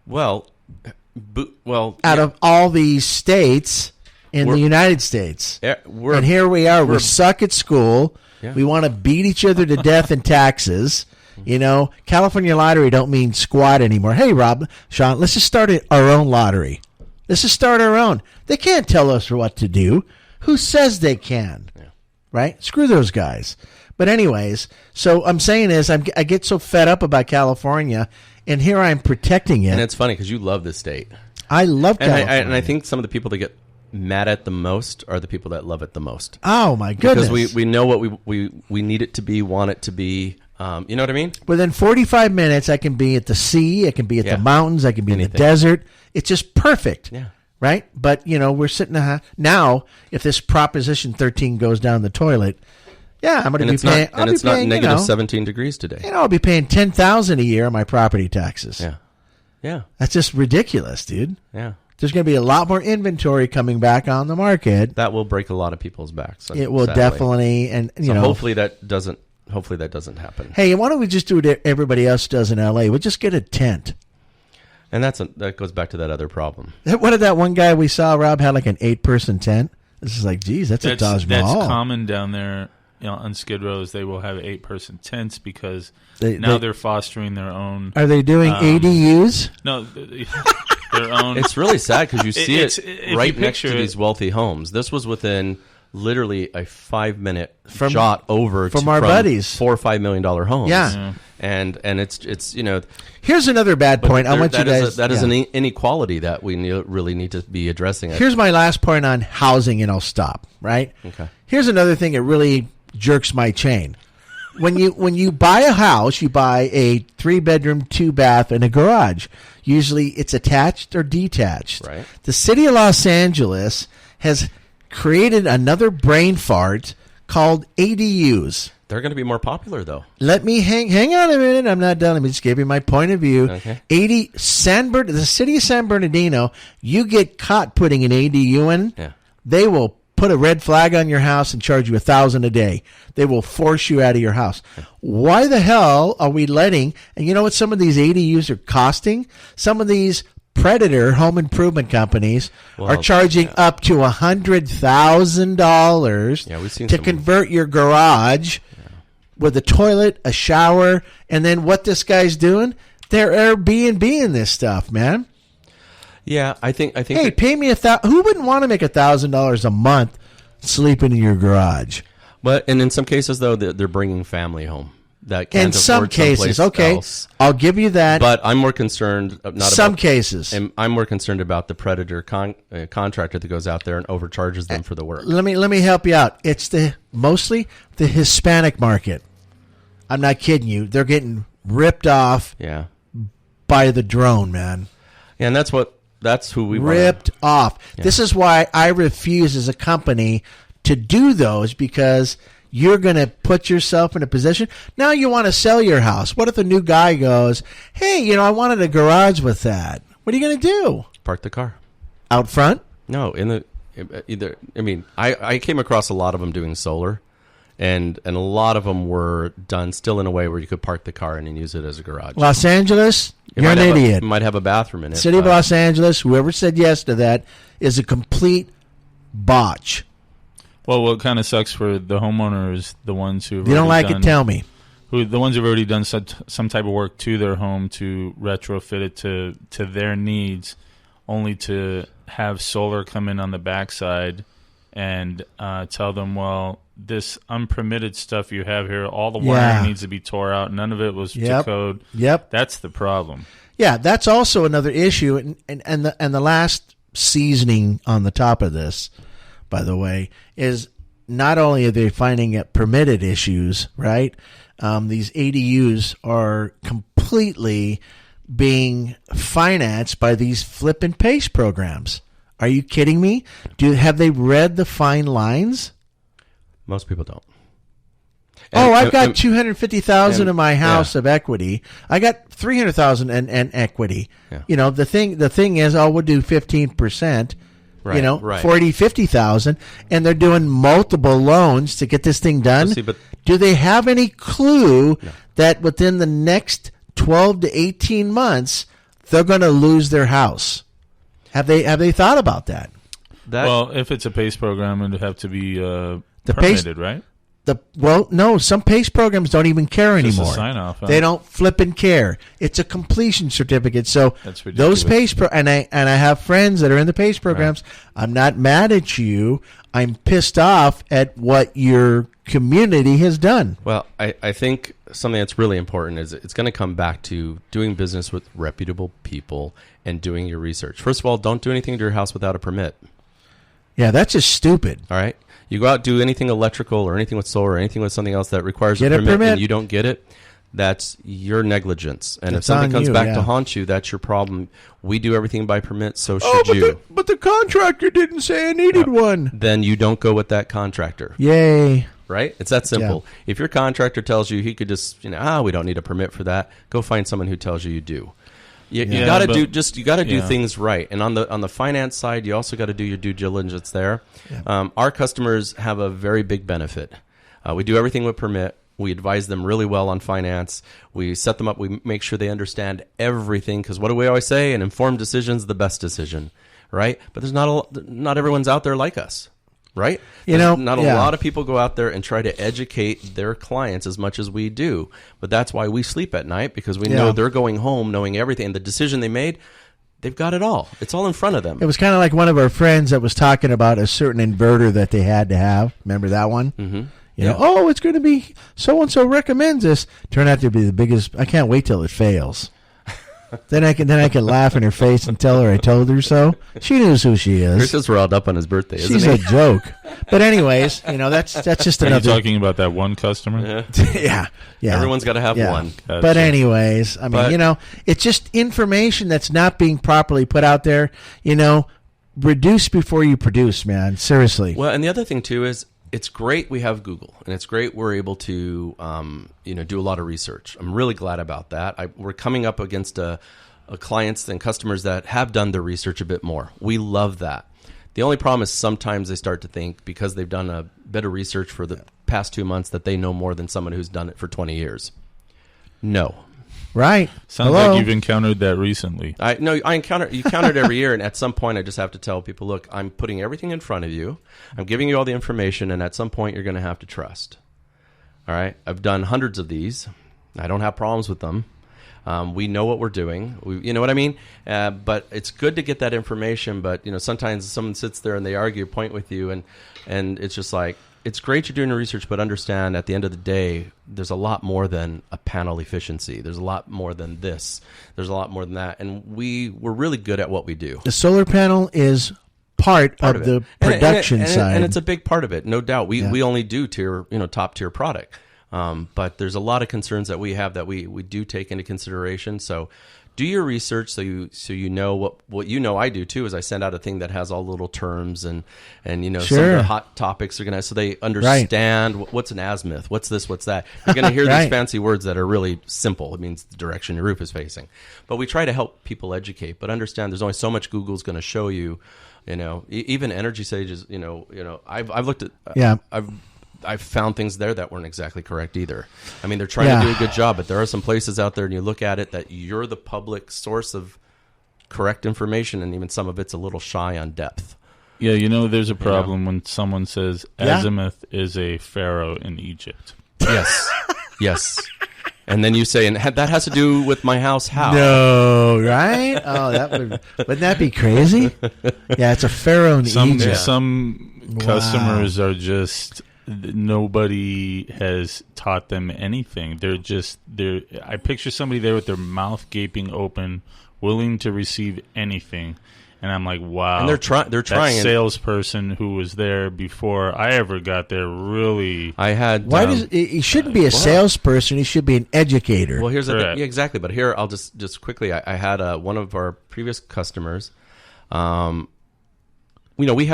Well, out of all these states in the United States, and here we are. We suck at school. Yeah. We want to beat each other to death in taxes. California lottery don't mean squat anymore. Hey, Rob, Sean, let's just start our own lottery. Let's just start our own. They can't tell us what to do. Who says they can? Yeah. Right? Screw those guys. But anyways, so I'm saying is I get so fed up about California, and here I'm protecting it. And it's funny because you love this state. I love California. And I think some of the people that get mad at the most are the people that love it the most. Oh my goodness! Because we know what we need it to be, want it to be. You know what I mean? Within 45 minutes, I can be at the sea, I can be at the mountains, I can be in the desert. It's just perfect. Yeah. Right? But we're sitting now. If this Proposition 13 goes down the toilet, I'm going to be paying. It's not negative 17 degrees today. I'll be paying $10,000 a year on my property taxes. Yeah. Yeah. That's just ridiculous, dude. Yeah. There's going to be a lot more inventory coming back on the market. That will break a lot of people's backs. It will definitely, and hopefully that doesn't happen. Hey, why don't we just do what everybody else does in LA? We'll just get a tent. And that goes back to that other problem. What did that one guy we saw, Rob, had like an 8-person tent? This is like, geez, that's a Taj Mahal. That's common down there. On Skid Rows, they will have 8-person tents because they're fostering their own. Are they doing ADUs? No. Their own. It's really sad because you see it right next to these wealthy homes. This was within literally a 5-minute shot over from our buddies, $4 or $5 million homes. Yeah. And it's Here's another bad point. I want you guys. That is an inequality that we really need to be addressing. Here's my last point on housing, and I'll stop. Right. Okay. Here's another thing that really jerks my chain. When you buy a house, you buy a 3-bedroom, 2-bath, and a garage. Usually it's attached or detached. Right. The city of Los Angeles has created another brain fart called ADUs. They're going to be more popular, though. Let me hang on a minute. I'm not done. Let me just give you my point of view. Okay. The city of San Bernardino, you get caught putting an ADU in, they will put a red flag on your house and charge you $1,000 a day. They will force you out of your house. Why the hell are we letting? And you know what some of these ADUs are costing? Some of these predator home improvement companies are charging up to $100,000 to convert your garage with a toilet, a shower, and then what this guy's doing? They're Airbnb-ing this stuff, man. Yeah, I think. Hey, pay me $1,000. Who wouldn't want to make $1,000 a month sleeping in your garage? But and in some cases though, they're bringing family home. That can't In some afford cases, someplace okay, else. I'll give you that. But I'm more concerned cases. And I'm more concerned about the predator contractor that goes out there and overcharges them for the work. Let me help you out. It's mostly the Hispanic market. I'm not kidding you. They're getting ripped off by the drone, man. Yeah, and that's who we ripped off. Yeah. This is why I refuse as a company to do those, because you're going to put yourself in a position. Now you want to sell your house. What if the new guy goes, hey, I wanted a garage with that. What are you going to do? Park the car. Out front? No, I came across a lot of them doing solar, and a lot of them were done still in a way where you could park the car in and use it as a garage. Los Angeles, you're an idiot. It might have a bathroom in it. City of Los Angeles, whoever said yes to that is a complete botch. Well, what kind of sucks for the homeowners, the ones who If you don't like it, tell me. The ones who've already done some type of work to their home to retrofit it to their needs, only to have solar come in on the backside and tell them, well, this unpermitted stuff you have here, all the wiring needs to be tore out. None of it was to code. Yep. That's the problem. Yeah, that's also another issue. And the last seasoning on the top of this, by the way, is not only are they finding it permitted issues, right? These ADUs are completely being financed by these flip and paste programs. Are you kidding me? Have they read the fine lines? Most people don't. I've got $250,000 in my house of equity. I got $300,000 in equity. Yeah. The thing is, we'll do 15%. Right. 40, 50,000, and they're doing multiple loans to get this thing done. Do they have any clue that within the next 12 to 18 months they're going to lose their house? Have they thought about that? Well, if it's a PACE program, it'd have to be permitted, right? No, some PACE programs don't even care anymore. Just a sign-off, huh? They don't flip and care. It's a completion certificate. So that's ridiculous. Those PACE and I have friends that are in the PACE programs. Right. I'm not mad at you. I'm pissed off at what your community has done. Well, I think something that's really important is it's going to come back to doing business with reputable people and doing your research. First of all, don't do anything to your house without a permit. Yeah, that's just stupid. All right? You go out, do anything electrical or anything with solar or anything with something else that requires a permit and you don't get it, that's your negligence. And if something comes back to haunt you, that's your problem. We do everything by permit, so should you. But the contractor didn't say I needed one. Then you don't go with that contractor. Yay. Right? It's that simple. Yeah. If your contractor tells you he could just, we don't need a permit for that, go find someone who tells you do. You got to do things right. And on the finance side, you also got to do your due diligence there. Yeah. Our customers have a very big benefit. We do everything with permit. We advise them really well on finance. We set them up. We make sure they understand everything, because what do we always say? An informed decision is the best decision, right? But there's not everyone's out there like us. Right? Not a lot of people go out there and try to educate their clients as much as we do. But that's why we sleep at night, because we know they're going home knowing everything. And the decision they made, they've got it all. It's all in front of them. It was kind of like one of our friends that was talking about a certain inverter that they had to have. Remember that one? Mm-hmm. It's going to be so-and-so recommends this. Turned out to be the biggest. I can't wait till it fails. Then I can laugh in her face and tell her I told her so. She knows who she is. Chris just riled up on his birthday, isn't She's he? a joke. But anyways, that's just another. Are you talking about that one customer? Yeah. Everyone's got to have one. Gotcha. But anyways, it's just information that's not being properly put out there. Reduce before you produce, man. Seriously. Well, and the other thing too is, it's great we have Google, and it's great we're able to do a lot of research. I'm really glad about that. We're coming up against clients and customers that have done their research a bit more. We love that. The only problem is sometimes they start to think, because they've done a bit of research for the past 2 months, that they know more than someone who's done it for 20 years. No. Right. Sounds like you've encountered that recently. I encounter it every year, and at some point I just have to tell people, look, I'm putting everything in front of you. I'm giving you all the information, and at some point you're going to have to trust. All right? I've done hundreds of these. I don't have problems with them. We know what we're doing. You know what I mean? But it's good to get that information, but sometimes someone sits there and they argue a point with you, and it's just like, it's great you're doing your research, but understand at the end of the day, there's a lot more than a panel efficiency. There's a lot more than this. There's a lot more than that. And we're really good at what we do. The solar panel is part of the production side. And it's a big part of it, no doubt. We only do top tier product. But there's a lot of concerns that we have that we do take into consideration. So do your research so you know what you know. I do too, is I send out a thing that has all the little terms and some of the hot topics are gonna, so they understand what's an azimuth, what's this, what's that. You're gonna hear these fancy words that are really simple. It means the direction your roof is facing. But we try to help people educate, but understand there's only so much Google's gonna show you. Even Energy Sage is I've looked at I've found things there that weren't exactly correct either. I mean, they're trying to do a good job, but there are some places out there, and you look at it that you're the public source of correct information, and even some of it's a little shy on depth. Yeah, there's a problem when someone says azimuth is a pharaoh in Egypt. Yes. And then you say, and that has to do with my house. How? No, right? Oh, wouldn't that be crazy? Yeah, it's a pharaoh in Egypt. Some customers are just... Nobody has taught them anything. I picture somebody there with their mouth gaping open, willing to receive anything, and I'm like, wow. And they're trying. That salesperson who was there before I ever got there really. I had. He shouldn't be a salesperson. He should be an educator. Well, here's the thing. Yeah, exactly. But here, I'll just quickly. I had one of our previous customers. We have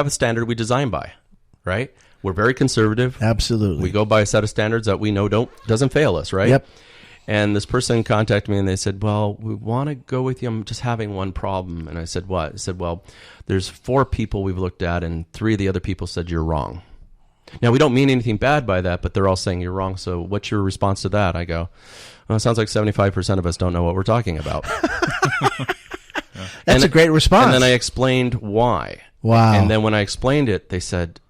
a standard we design by, right? We're very conservative. Absolutely. We go by a set of standards that we know doesn't fail us, right? Yep. And this person contacted me and they said, well, we want to go with you. I'm just having one problem. And I said, what? I said, well, there's 4 people we've looked at and 3 of the other people said you're wrong. Now, we don't mean anything bad by that, but they're all saying you're wrong. So what's your response to that? I go, well, it sounds like 75% of us don't know what we're talking about. That's a great response. And then I explained why. Wow. And then when I explained it, they said,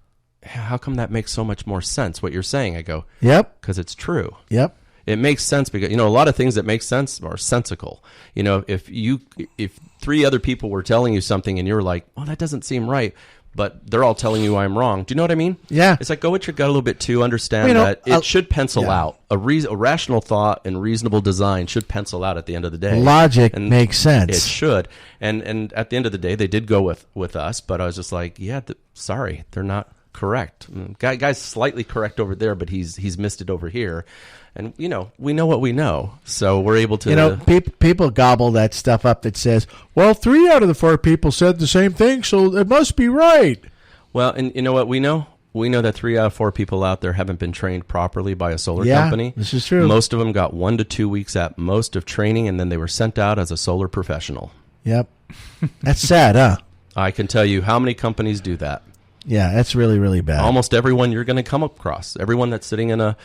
how come that makes so much more sense, what you're saying? I go, yep. Because it's true. Yep. It makes sense because, a lot of things that make sense are sensical. If 3 other people were telling you something and you're like, well, that doesn't seem right, but they're all telling you I'm wrong. Do you know what I mean? Yeah. It's like, go with your gut a little bit too. Understand that it should pencil out. A rational thought and reasonable design should pencil out at the end of the day. Logic makes sense. It should. And at the end of the day, they did go with us, but I was just like, sorry, they're not correct. Guy's slightly correct over there, but he's missed it over here. And we know what we know, so we're able to. People gobble that stuff up that says, "Well, 3 out of the 4 people said the same thing, so it must be right." Well, and you know what we know? We know that 3 out of 4 people out there haven't been trained properly by a solar company. This is true. Most of them got 1 to 2 weeks at most of training, and then they were sent out as a solar professional. Yep, that's sad, huh? I can tell you how many companies do that. Yeah, that's really, really bad. Almost everyone you're going to come across, everyone that's sitting in a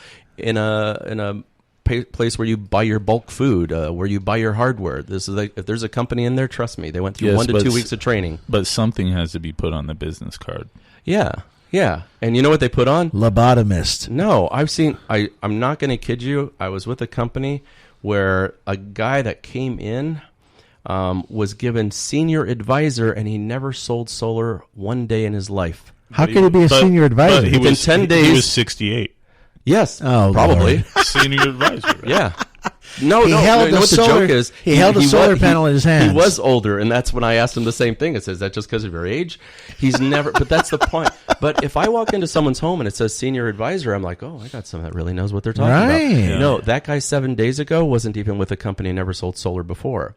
place where you buy your bulk food, where you buy your hardware. This is if there's a company in there, trust me, they went through 1 to 2 weeks of training. But something has to be put on the business card. Yeah. And you know what they put on? Lobotomist. No, I've seen. I'm not going to kid you. I was with a company where a guy that came in was given senior advisor, and he never sold solar 1 day in his life. How could he be a senior advisor? Within 10 days, he was 68. Yes, probably. Senior advisor. Right? Yeah. No, he held the joke is? He held a solar panel in his hands. He was older, and that's when I asked him the same thing. I said, is that just because of your age? He's never, but that's the point. But if I walk into someone's home and it says senior advisor, I'm like, oh, I got someone that really knows what they're talking about. Yeah. No, that guy 7 days ago wasn't even with a company, never sold solar before.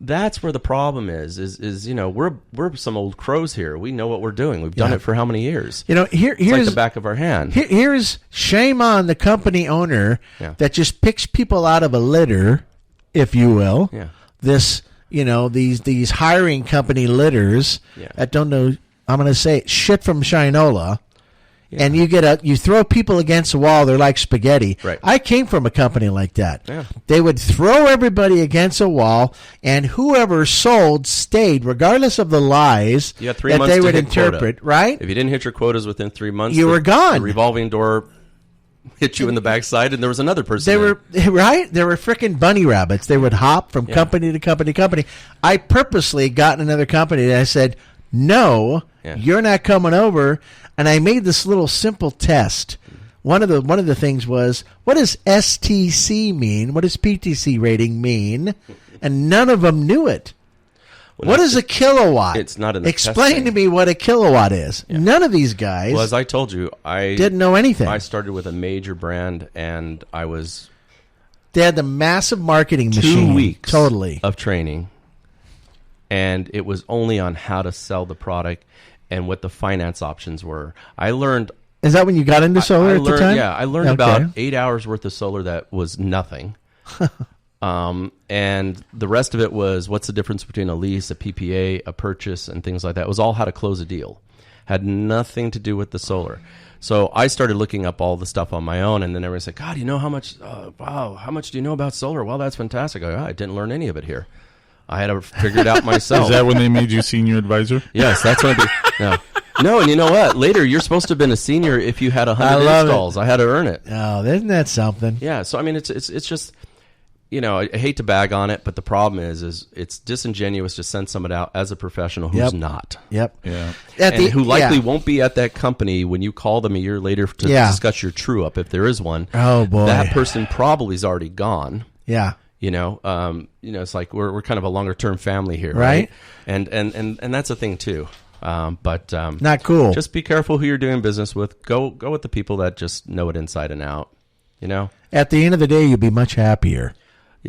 That's where the problem is we're some old crows here. We know what we're doing. We've done it for how many years? Here's it's like the back of our hand. Here's shame on the company owner that just picks people out of a litter, if you will. Yeah. This, these hiring company litters that don't know. I'm going to say shit from Shinola. Yeah. And you throw people against the wall, they're like spaghetti. Right. I came from a company like that. Yeah. They would throw everybody against a wall, and whoever sold stayed, regardless of the lies that they would interpret, right? If you didn't hit your quotas within 3 months, you were gone. The revolving door hit you in the backside, and there was another person They were freaking bunny rabbits. They would hop from company to company to company. I purposely got in another company, and I said, no, Yeah. you're not coming over. And I made this little simple test. One of the things was, what does STC mean? What does PTC rating mean? And none of them knew it. Well, What is a kilowatt? It's not in the Explain testing. to me what a kilowatt is. Yeah. None of these guys Well, as I told you, I didn't know anything. I started with a major brand, and I was They had the massive marketing 2 machine. weeks Totally. of training, and it was only on how to sell the product and what the finance options were. I learned. Is that when you got into solar I at the learned, time? Yeah, I learned Okay. about 8 hours worth of solar that was nothing. And the rest of it was what's the difference between a lease, a PPA, a purchase, and things like that. It was all how to close a deal. Had nothing to do with the solar. So I started looking up all the stuff on my own, and then everyone said, God, you know how much, wow, how much do you know about solar? Well, that's fantastic. I didn't learn any of it here. I had to figure it out myself. Is that when they made you senior advisor? Yes, that's what I did. No, and you know what? Later, you're supposed to have been a senior if you had 100 love installs. I had to earn it. Oh, isn't that something? Yeah, so I mean, it's just, you know, I hate to bag on it, but the problem is it's disingenuous to send someone out as a professional who's Yep. not. Yep. Yeah. And who likely won't be at that company when you call them a year later to Yeah. discuss your true up, if there is one. Oh, boy. That person probably is already gone. Yeah. You know, it's like we're kind of a longer term family here, Right. right? And that's a thing too. But Not cool. Just be careful who you're doing business with. Go with the people that just know it inside and out. You know. At the end of the day, you'll be much happier.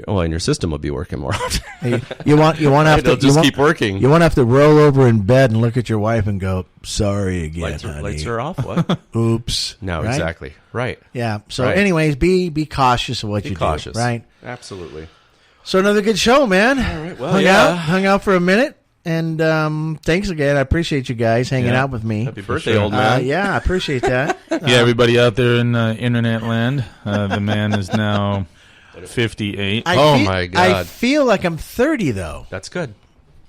Well, and your system will be working more. Hey, you want to have to It'll just keep working. You want to have to roll over in bed and look at your wife and go, "Sorry again, Lights honey. are off. What? Oops." No, Right? exactly. Right. Yeah. So, Right. anyways, be cautious of what Be you cautious. do. Right. Absolutely. So another good show, man. All right, well, hung out for a minute, and thanks again. I appreciate you guys hanging Yeah. out with me. Happy birthday, old man. Yeah, I appreciate that. Yeah, everybody out there in internet land, the man is now 58. Oh, my God. I feel like I'm 30 though. That's good.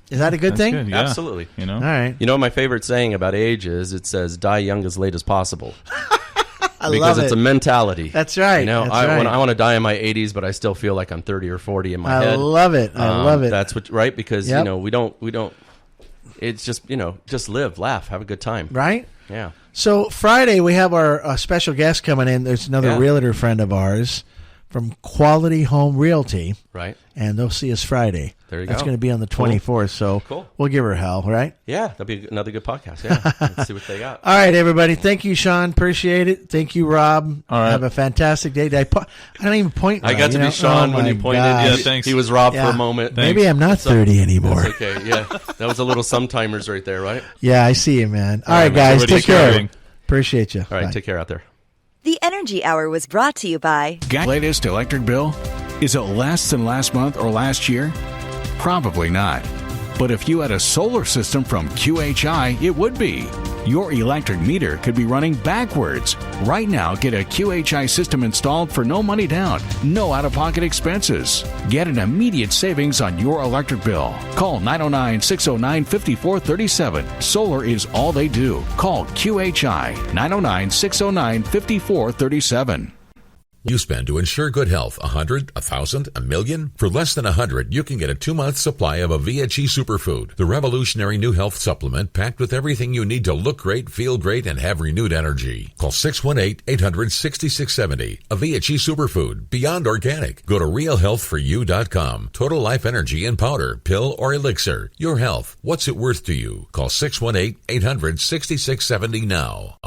Is that a good That's thing? good, yeah. Absolutely. You know? All right. You know what my favorite saying about age is? It says, die young as late as possible. I Because love it's it. a mentality. That's right. You know, That's I right. want to die in my 80s, but I still feel like I'm 30 or 40 in my I head. love it. I love it. That's what, right? Because, Yep. you know, we don't, it's just, you know, just live, laugh, have a good time. Right? Yeah. So Friday we have our special guest coming in. There's another Yeah. realtor friend of ours from Quality Home Realty, Right. and they'll see us Friday. There you That's go. going to be on the 24th, so Cool. we'll give her hell, right? Yeah. That'll be another good podcast. Yeah. Let's see what they got. All right, everybody. Thank you, Sean. Appreciate it. Thank you, Rob. All right. Have a fantastic day. I don't even point. I right, got to you be know? Sean Oh, when you my pointed. gosh. Yeah, thanks. He was Rob Yeah. for a moment. Maybe I'm not 30 anymore. That's okay. Yeah. That was a little sometimers right there, right? Yeah, I see you, man. All right, right, man. guys. Everybody Take care. caring. Appreciate you. All right. Bye. Take care out there. The Energy Hour was brought to you by Latest electric bill? Is it less than last month or last year? Probably not. But if you had a solar system from QHI, it would be. Your electric meter could be running backwards. Right now, get a QHI system installed for no money down, no out-of-pocket expenses. Get an immediate savings on your electric bill. Call 909-609-5437. Solar is all they do. Call QHI 909-609-5437. You spend to ensure good health $100, $1,000, $1 million? For less than $100, you can get a 2-month supply of a VHE Superfood, the revolutionary new health supplement packed with everything you need to look great, feel great, and have renewed energy. Call 618-800-6670. A VHE Superfood, beyond organic. Go to realhealthforyou.com. Total Life Energy in powder, pill, or elixir. Your health. What's it worth to you? Call 618-800-6670 now.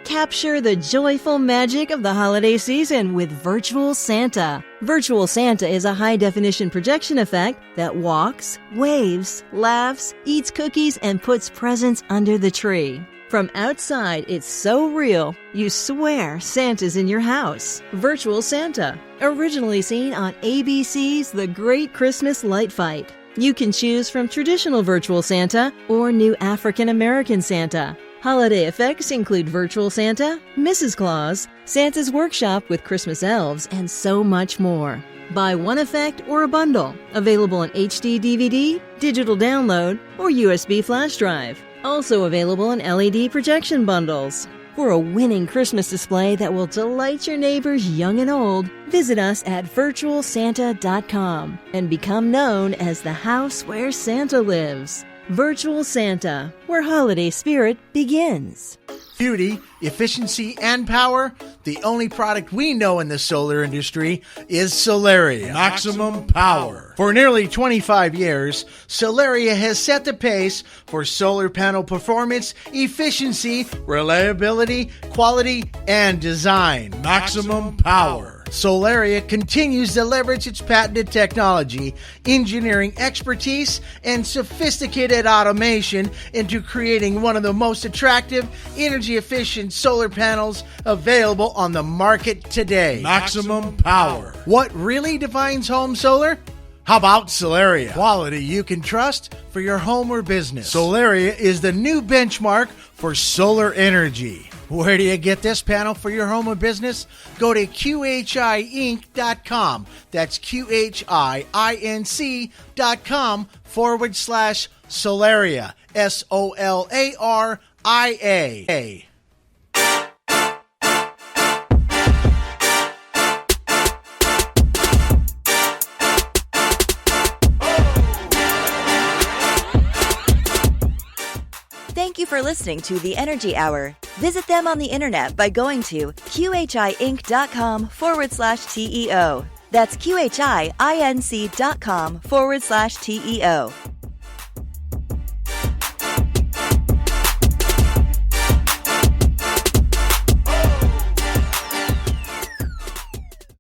Capture the joyful magic of the holiday season with Virtual Santa. Virtual Santa is a high-definition projection effect that walks, waves, laughs, eats cookies, and puts presents under the tree. From outside, it's so real, you swear Santa's in your house. Virtual Santa, originally seen on ABC's The Great Christmas Light Fight. You can choose from traditional Virtual Santa or new African American Santa. Holiday effects include Virtual Santa, Mrs. Claus, Santa's Workshop with Christmas elves, and so much more. Buy one effect or a bundle. Available in HD DVD, digital download, or USB flash drive. Also available in LED projection bundles. For a winning Christmas display that will delight your neighbors young and old, visit us at virtualsanta.com and become known as the house where Santa lives. Virtual Santa, where holiday spirit begins. Beauty, efficiency, and power, the only product we know in the solar industry is Solaria. Maximum power. For nearly 25 years, Solaria has set the pace for solar panel performance, efficiency, reliability, quality, and design. Maximum power. Solaria continues to leverage its patented technology, engineering expertise, and sophisticated automation into creating one of the most attractive, energy-efficient solar panels available on the market today. Maximum power. What really defines home solar? How about Solaria? Quality you can trust for your home or business. Solaria is the new benchmark for solar energy. Where do you get this panel for your home or business? Go to QHIinc.com. That's QHIINC.com/Solaria. SOLARIA. Thank you for listening to The Energy Hour. Visit them on the internet by going to QHIinc.com/TEO. That's QHIINC.com/TEO.